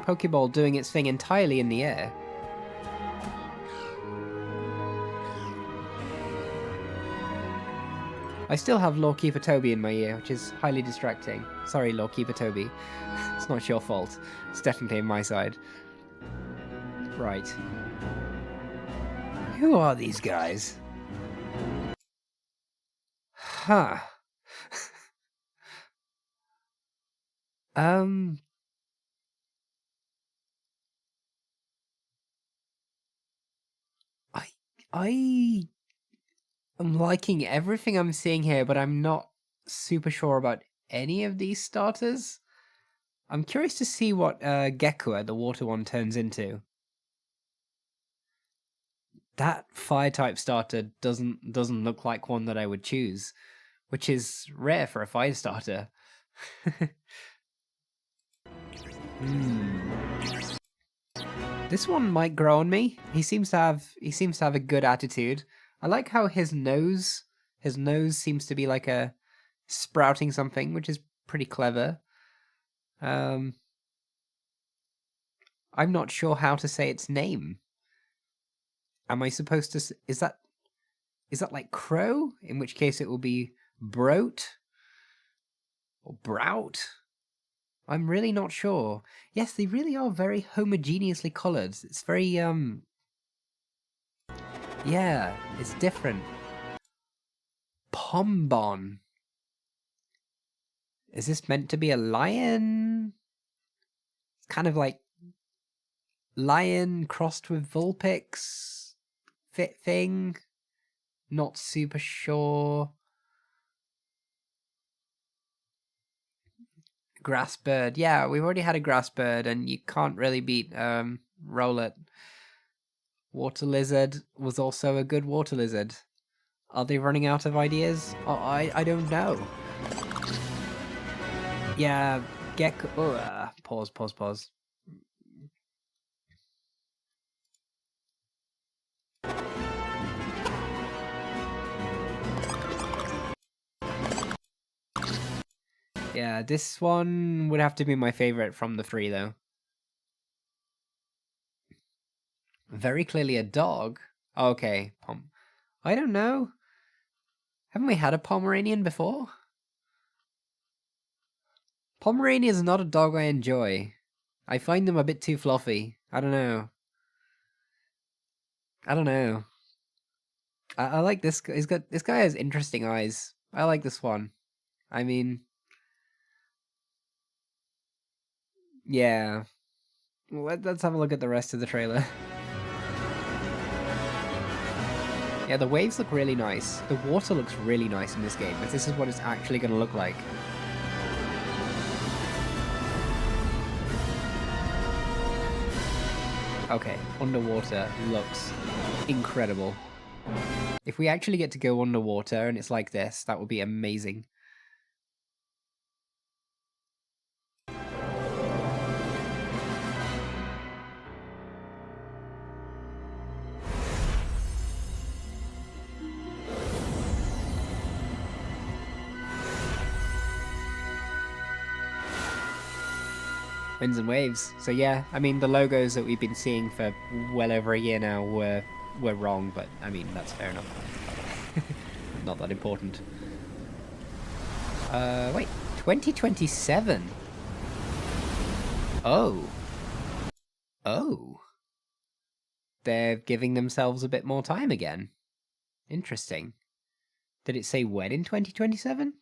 Pokeball doing its thing entirely in the air. I still have Lawkeeper Toby in my ear, which is highly distracting. Sorry, Lawkeeper Toby. It's not your fault. It's definitely on my side. Right. Who are these guys? Huh. I am liking everything I'm seeing here, but I'm not super sure about any of these starters. I'm curious to see what Gekua, the water one, turns into. That fire type starter doesn't look like one that I would choose, which is rare for a fire starter. This one might grow on me. He seems to have a good attitude. I like how his nose seems to be like a sprouting something, which is pretty clever. I'm not sure how to say its name. Am I supposed to? Is that like crow? In which case it will be broat or brout. I'm really not sure. Yes, they really are very homogeneously coloured. It's very yeah, it's different. Pombon. Is this meant to be a lion? It's kind of like lion crossed with Vulpix fit thing. Not super sure. Grass bird. Yeah, we've already had a grass bird, and you can't really beat Rowlet. Water lizard was also a good water lizard. Are they running out of ideas? Oh, I don't know. Yeah, Gecko. Pause. Yeah, this one would have to be my favorite from the three, though. Very clearly a dog. Okay, I don't know. Haven't we had a Pomeranian before? Pomeranian is not a dog I enjoy. I find them a bit too fluffy. I don't know. I like this guy. This guy has interesting eyes. I like this one. I mean, yeah. Let's have a look at the rest of the trailer. Yeah, the waves look really nice. The water looks really nice in this game, if this is what it's actually going to look like. Okay, underwater looks incredible. If we actually get to go underwater and it's like this, that would be amazing. Winds and waves. So yeah, I mean the logos that we've been seeing for well over a year now were wrong, but I mean that's fair enough. Not that important. Wait, 2027. Oh. They're giving themselves a bit more time again. Interesting. Did it say when in 2027?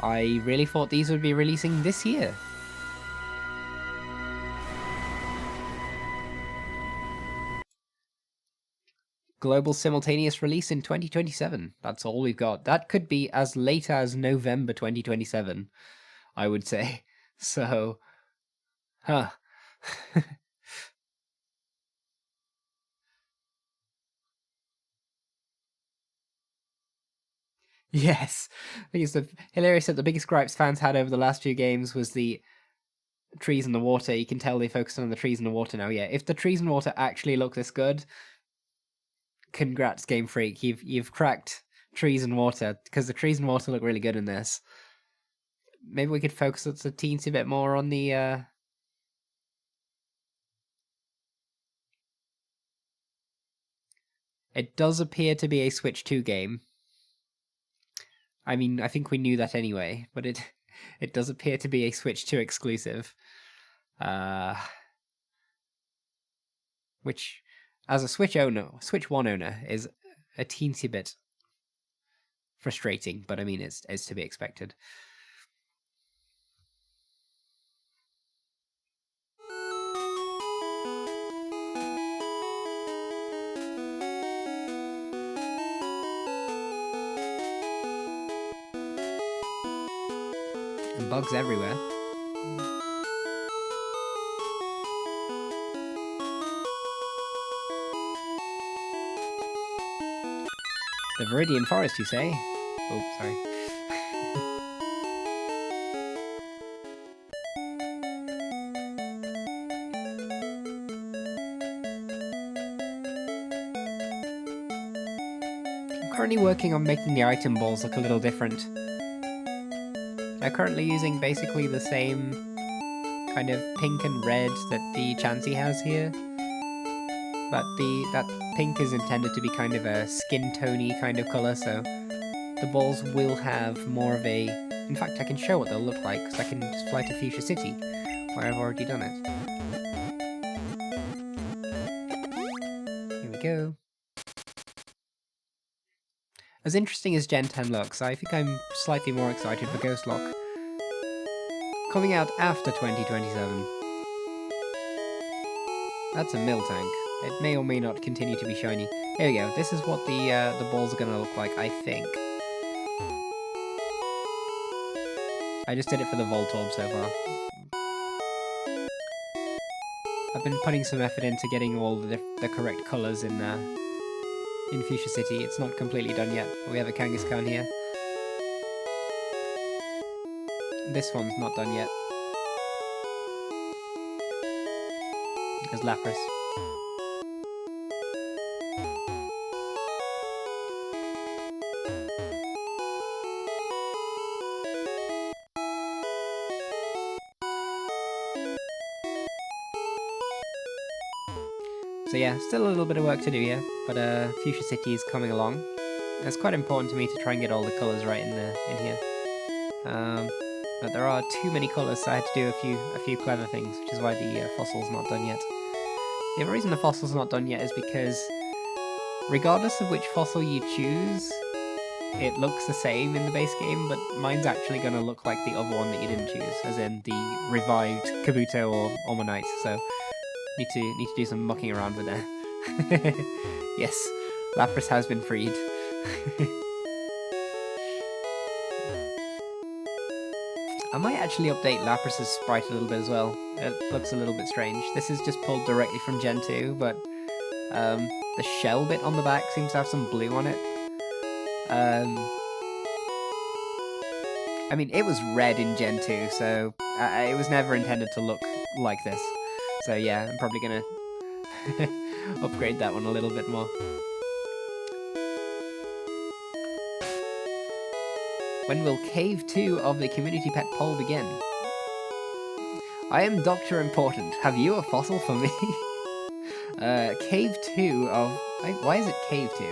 I really thought these would be releasing this year. Global simultaneous release in 2027. That's all we've got. That could be as late as November 2027, I would say. So, huh. Yes. I think it's hilarious that the biggest gripes fans had over the last few games was the trees and the water. You can tell they focused on the trees and the water now. Yeah, if the trees and water actually look this good, congrats, Game Freak. You've cracked trees and water, because the trees and water look really good in this. Maybe we could focus a teensy bit more on the It does appear to be a Switch 2 game. I mean, I think we knew that anyway, but it does appear to be a Switch 2 exclusive. Which, as a Switch 1 owner, is a teensy bit frustrating, but I mean, it's to be expected. And bugs everywhere. The Viridian Forest, you say? Oh, sorry. I'm currently working on making the item balls look a little different. They're currently using basically the same kind of pink and red that the Chansey has here. But that pink is intended to be kind of a skin-tony kind of colour, so the balls will have more of a... In fact, I can show what they'll look like, because I can just fly to Fuchsia City, where I've already done it. Here we go. As interesting as Gen 10 looks, I think I'm slightly more excited for Ghost Lock. Coming out after 2027. That's a mill tank. It may or may not continue to be shiny. Here we go. This is what the balls are going to look like, I think. I just did it for the Voltorb so far. I've been putting some effort into getting all the correct colours in Fuchsia City. It's not completely done yet. We have a Kangaskhan here. This one's not done yet. There's Lapras. So yeah, still a little bit of work to do here, but Fuchsia City is coming along. It's quite important to me to try and get all the colours right in here. But there are too many colours, so I had to do a few clever things, which is why the fossil's not done yet. The other reason the fossil's not done yet is because regardless of which fossil you choose, it looks the same in the base game, but mine's actually going to look like the other one that you didn't choose, as in the revived Kabuto or Omanite, so need to do some mucking around with that. Yes, Lapras has been freed. I might actually update Lapras's sprite a little bit as well. It looks a little bit strange. This is just pulled directly from Gen 2, but the shell bit on the back seems to have some blue on it. I mean, it was red in Gen 2, so it was never intended to look like this. So yeah, I'm probably gonna upgrade that one a little bit more. When will Cave 2 of the Community Pet Poll begin? I am Dr. Important. Have you a fossil for me? Cave 2 of... Why is it Cave 2?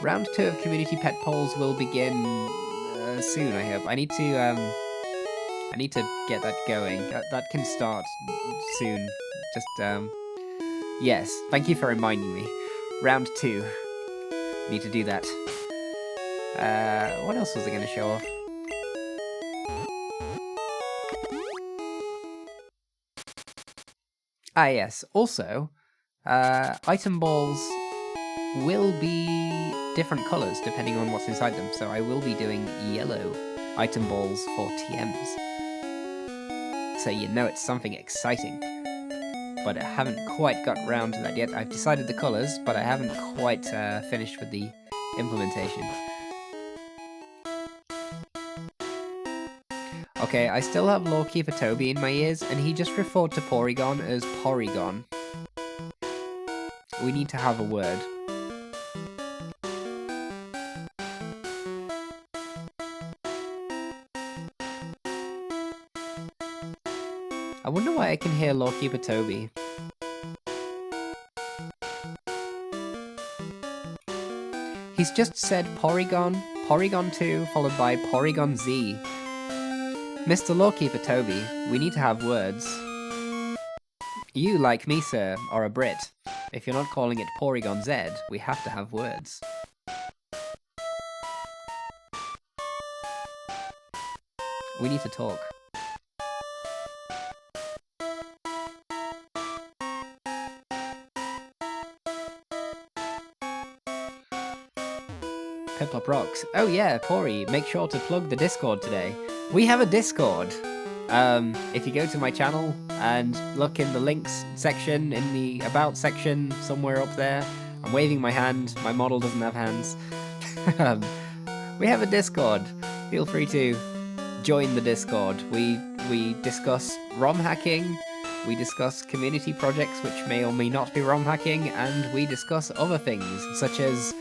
Round 2 of Community Pet Polls will begin soon, I hope. I need to get that going. That can start soon. Just, yes, thank you for reminding me. Round 2. Need to do that. What else was I going to show off? Ah, yes. Also, item balls will be different colours depending on what's inside them. So I will be doing yellow item balls for TMs. So you know it's something exciting. But I haven't quite got round to that yet. I've decided the colours, but I haven't quite finished with the implementation. Okay, I still have Lawkeeper Toby in my ears, and he just referred to Porygon as Porygon. We need to have a word. I wonder why I can hear Lawkeeper Toby. He's just said Porygon, Porygon 2, followed by Porygon Z. Mr. Lawkeeper Toby, we need to have words. You, like me, sir, are a Brit. If you're not calling it Porygon Z, we have to have words. We need to talk. Pip-Up Rocks. Oh yeah, Pory, make sure to plug the Discord today. We have a Discord. If you go to my channel and look in the links section, in the about section, somewhere up there, I'm waving my hand, my model doesn't have hands. We have a Discord. Feel free to join the Discord. We discuss ROM hacking, we discuss community projects which may or may not be ROM hacking, and we discuss other things, such as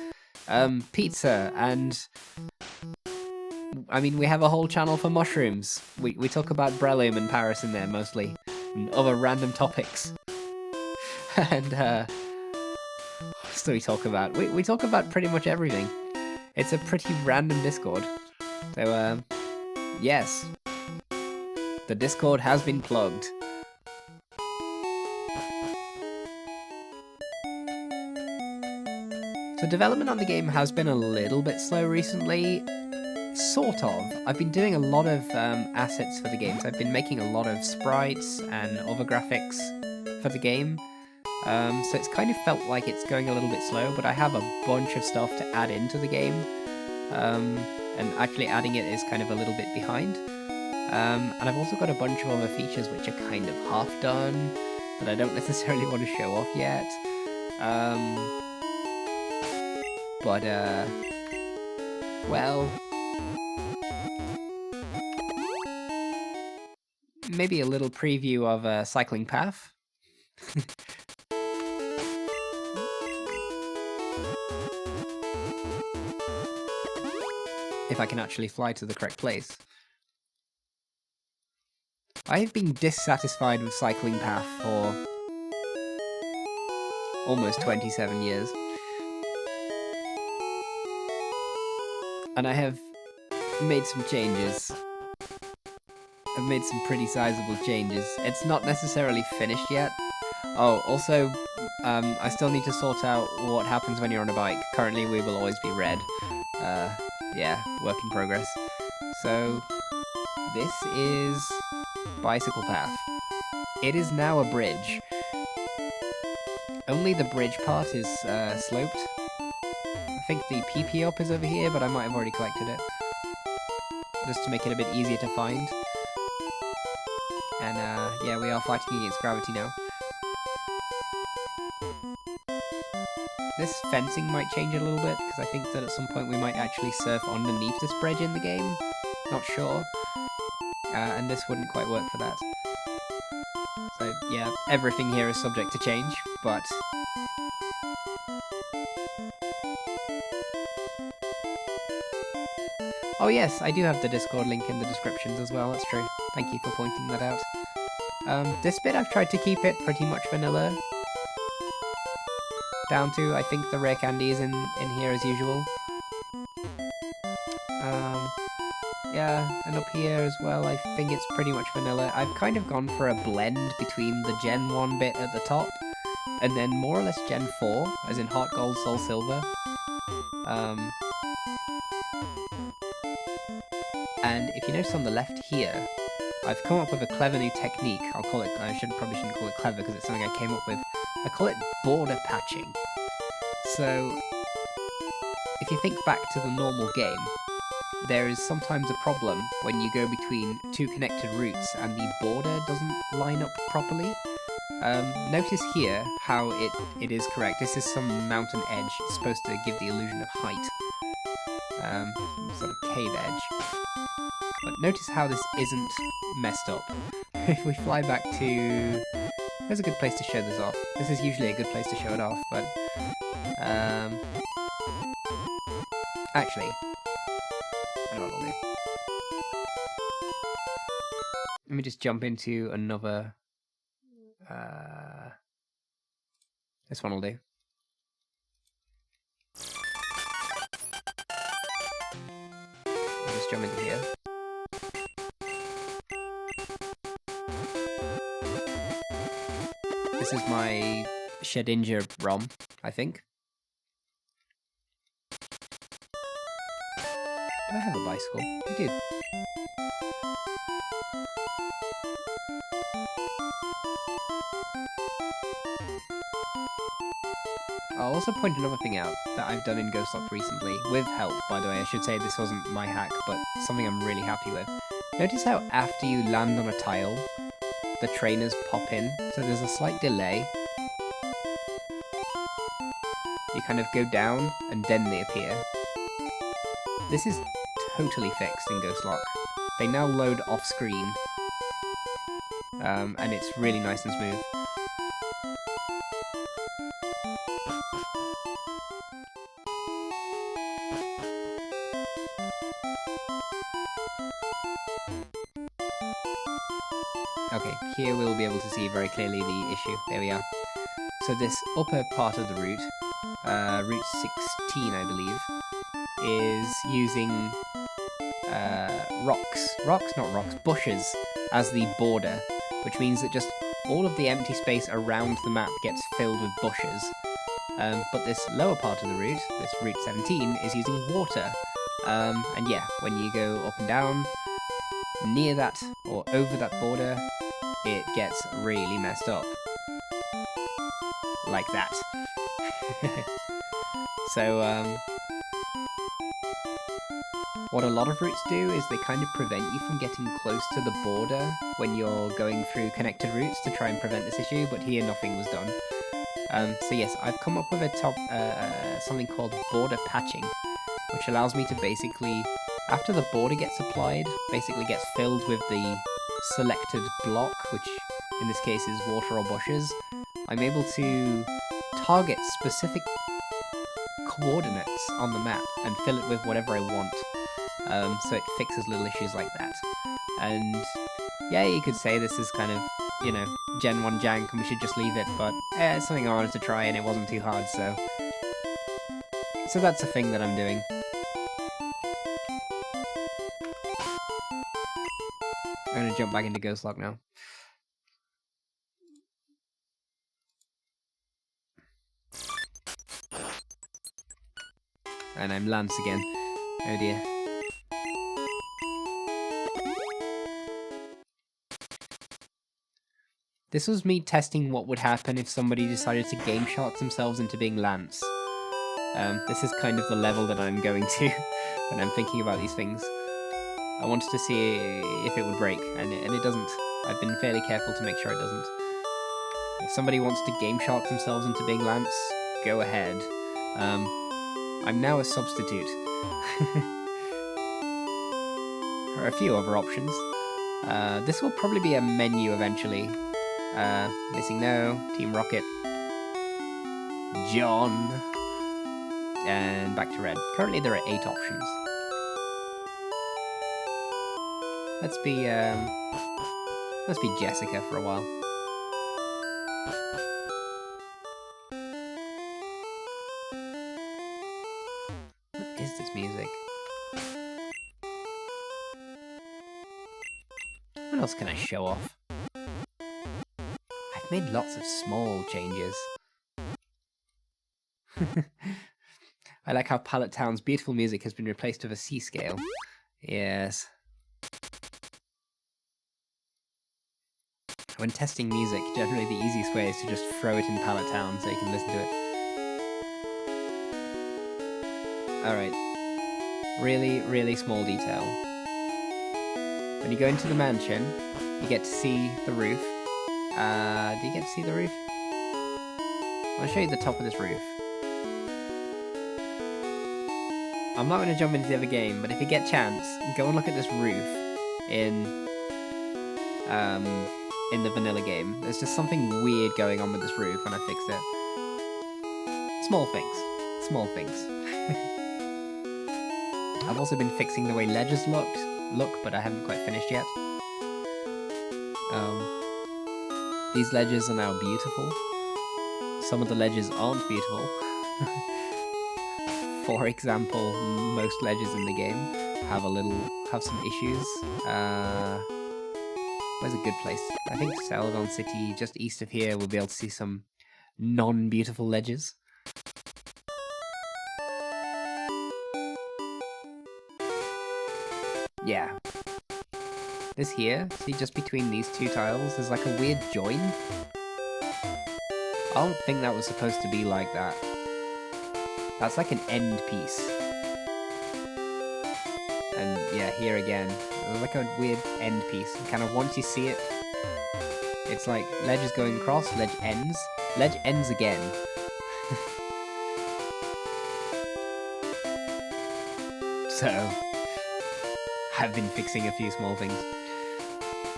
pizza, and I mean, we have a whole channel for mushrooms. We talk about Breloom and Paris in there mostly, and other random topics. And what do we talk about? We talk about pretty much everything. It's a pretty random Discord. So yes, the Discord has been plugged. So development on the game has been a little bit slow recently. Sort of. I've been doing a lot of assets for the games. I've been making a lot of sprites and other graphics for the game. So it's kind of felt like it's going a little bit slow, but I have a bunch of stuff to add into the game. And actually adding it is kind of a little bit behind. And I've also got a bunch of other features which are kind of half done, that I don't necessarily want to show off yet. Well, maybe a little preview of Cycling Path. If I can actually fly to the correct place. I have been dissatisfied with Cycling Path for almost 27 years. And I have made some changes. I've made some pretty sizable changes. It's not necessarily finished yet. Oh, also, I still need to sort out what happens when you're on a bike. Currently, we will always be red. Yeah, work in progress. So, this is Bicycle Path. It is now a bridge. Only the bridge part is sloped. I think the PP up is over here, but I might have already collected it. Just to make it a bit easier to find. And yeah, we are fighting against gravity now. This fencing might change a little bit, because I think that at some point we might actually surf underneath this bridge in the game. Not sure. And this wouldn't quite work for that. So yeah, everything here is subject to change, but... Oh yes, I do have the Discord link in the descriptions as well, that's true. Thank you for pointing that out. This bit I've tried to keep it pretty much vanilla. Down to, I think the rare candy is in here as usual. Yeah, and up here as well, I think it's pretty much vanilla. I've kind of gone for a blend between the Gen 1 bit at the top, and then more or less Gen 4, as in Heart Gold, Soul Silver. And if you notice on the left here, I've come up with a clever new technique. I'll call it, probably shouldn't call it clever because it's something I came up with. I call it border patching. So, if you think back to the normal game, there is sometimes a problem when you go between two connected routes and the border doesn't line up properly. Notice here how it is correct. This is some mountain edge. It's supposed to give the illusion of height. Sort of cave edge. But notice how this isn't messed up. If we fly back to... There's a good place to show this off. This is usually a good place to show it off, but... Actually... I know what I'll do. Let me just jump into another... This one will do. just jump into here. This is my Shedinja ROM, I think. Do I have a bicycle? I do. I'll also point another thing out that I've done in Ghostlock recently, with help, by the way. I should say this wasn't my hack, but something I'm really happy with. Notice how after you land on a tile, the trainers pop in, so there's a slight delay. You kind of go down, and then they appear. This is totally fixed in Ghostlock. They now load off-screen, and it's really nice and smooth. Okay, here we'll be able to see very clearly the issue. There we are. So this upper part of the route, Route 16 I believe, is using bushes as the border, which means that just all of the empty space around the map gets filled with bushes. But this lower part of the route, this Route 17, is using water. And yeah, when you go up and down, near that, or over that border, it gets really messed up. Like that. So, what a lot of routes do is they kind of prevent you from getting close to the border when you're going through connected routes to try and prevent this issue, but here nothing was done. So yes, I've come up with something called border patching, which allows me to basically, after the border gets applied, basically gets filled with the selected block, which in this case is water or bushes, I'm able to target specific coordinates on the map and fill it with whatever I want. So it fixes little issues like that. And yeah, you could say this is kind of, you know, Gen 1 jank and we should just leave it, but it's something I wanted to try and it wasn't too hard, so that's a thing that I'm doing. I'm gonna jump back into Ghostlock now. And I'm Lance again. Oh dear. This was me testing what would happen if somebody decided to game shark themselves into being Lance. This is kind of the level that I'm going to when I'm thinking about these things. I wanted to see if it would break, and it doesn't. I've been fairly careful to make sure it doesn't. If somebody wants to game shark themselves into being Lance, go ahead. I'm now a substitute. There are a few other options. This will probably be a menu eventually. Missing no, Team Rocket, John, and back to red. Currently there are 8 options. Let's be Jessica for a while. What is this music? What else can I show off? I've made lots of small changes. I like how Pallet Town's beautiful music has been replaced with a C scale. Yes. When testing music, generally the easiest way is to just throw it in Pallet Town so you can listen to it. Alright. Really, really small detail. When you go into the mansion, you get to see the roof. Do you get to see the roof? I'll show you the top of this roof. I'm not going to jump into the other game, but if you get a chance, go and look at this roof in the vanilla game. There's just something weird going on with this roof when I fixed it. Small things. Small things. I've also been fixing the way ledges look, but I haven't quite finished yet. These ledges are now beautiful. Some of the ledges aren't beautiful. For example, most ledges in the game have some issues. Where's a good place? I think Celadon City, just east of here, we'll be able to see some non-beautiful ledges. Yeah. This here, see, just between these two tiles, there's like a weird join. I don't think that was supposed to be like that. That's like an end piece. And yeah, here again, there's like a weird end piece. And kind of once you see it, it's like ledge is going across, ledge ends again. So, I've been fixing a few small things.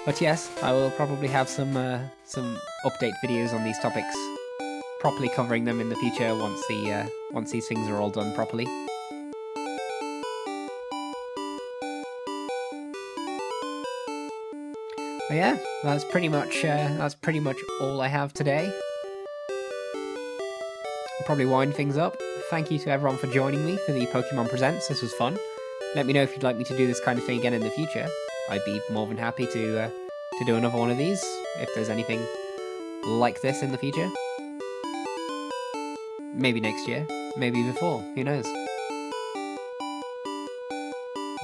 But yes, I will probably have some update videos on these topics, properly covering them in the future once these things are all done properly. But yeah, that's pretty much all I have today. I'll probably wind things up. Thank you to everyone for joining me for the Pokemon Presents. This was fun. Let me know if you'd like me to do this kind of thing again in the future. I'd be more than happy to do another one of these if there's anything like this in the future. Maybe next year, maybe before, who knows.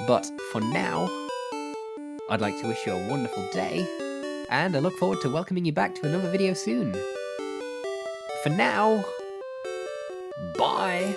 But for now, I'd like to wish you a wonderful day, and I look forward to welcoming you back to another video soon. For now, bye!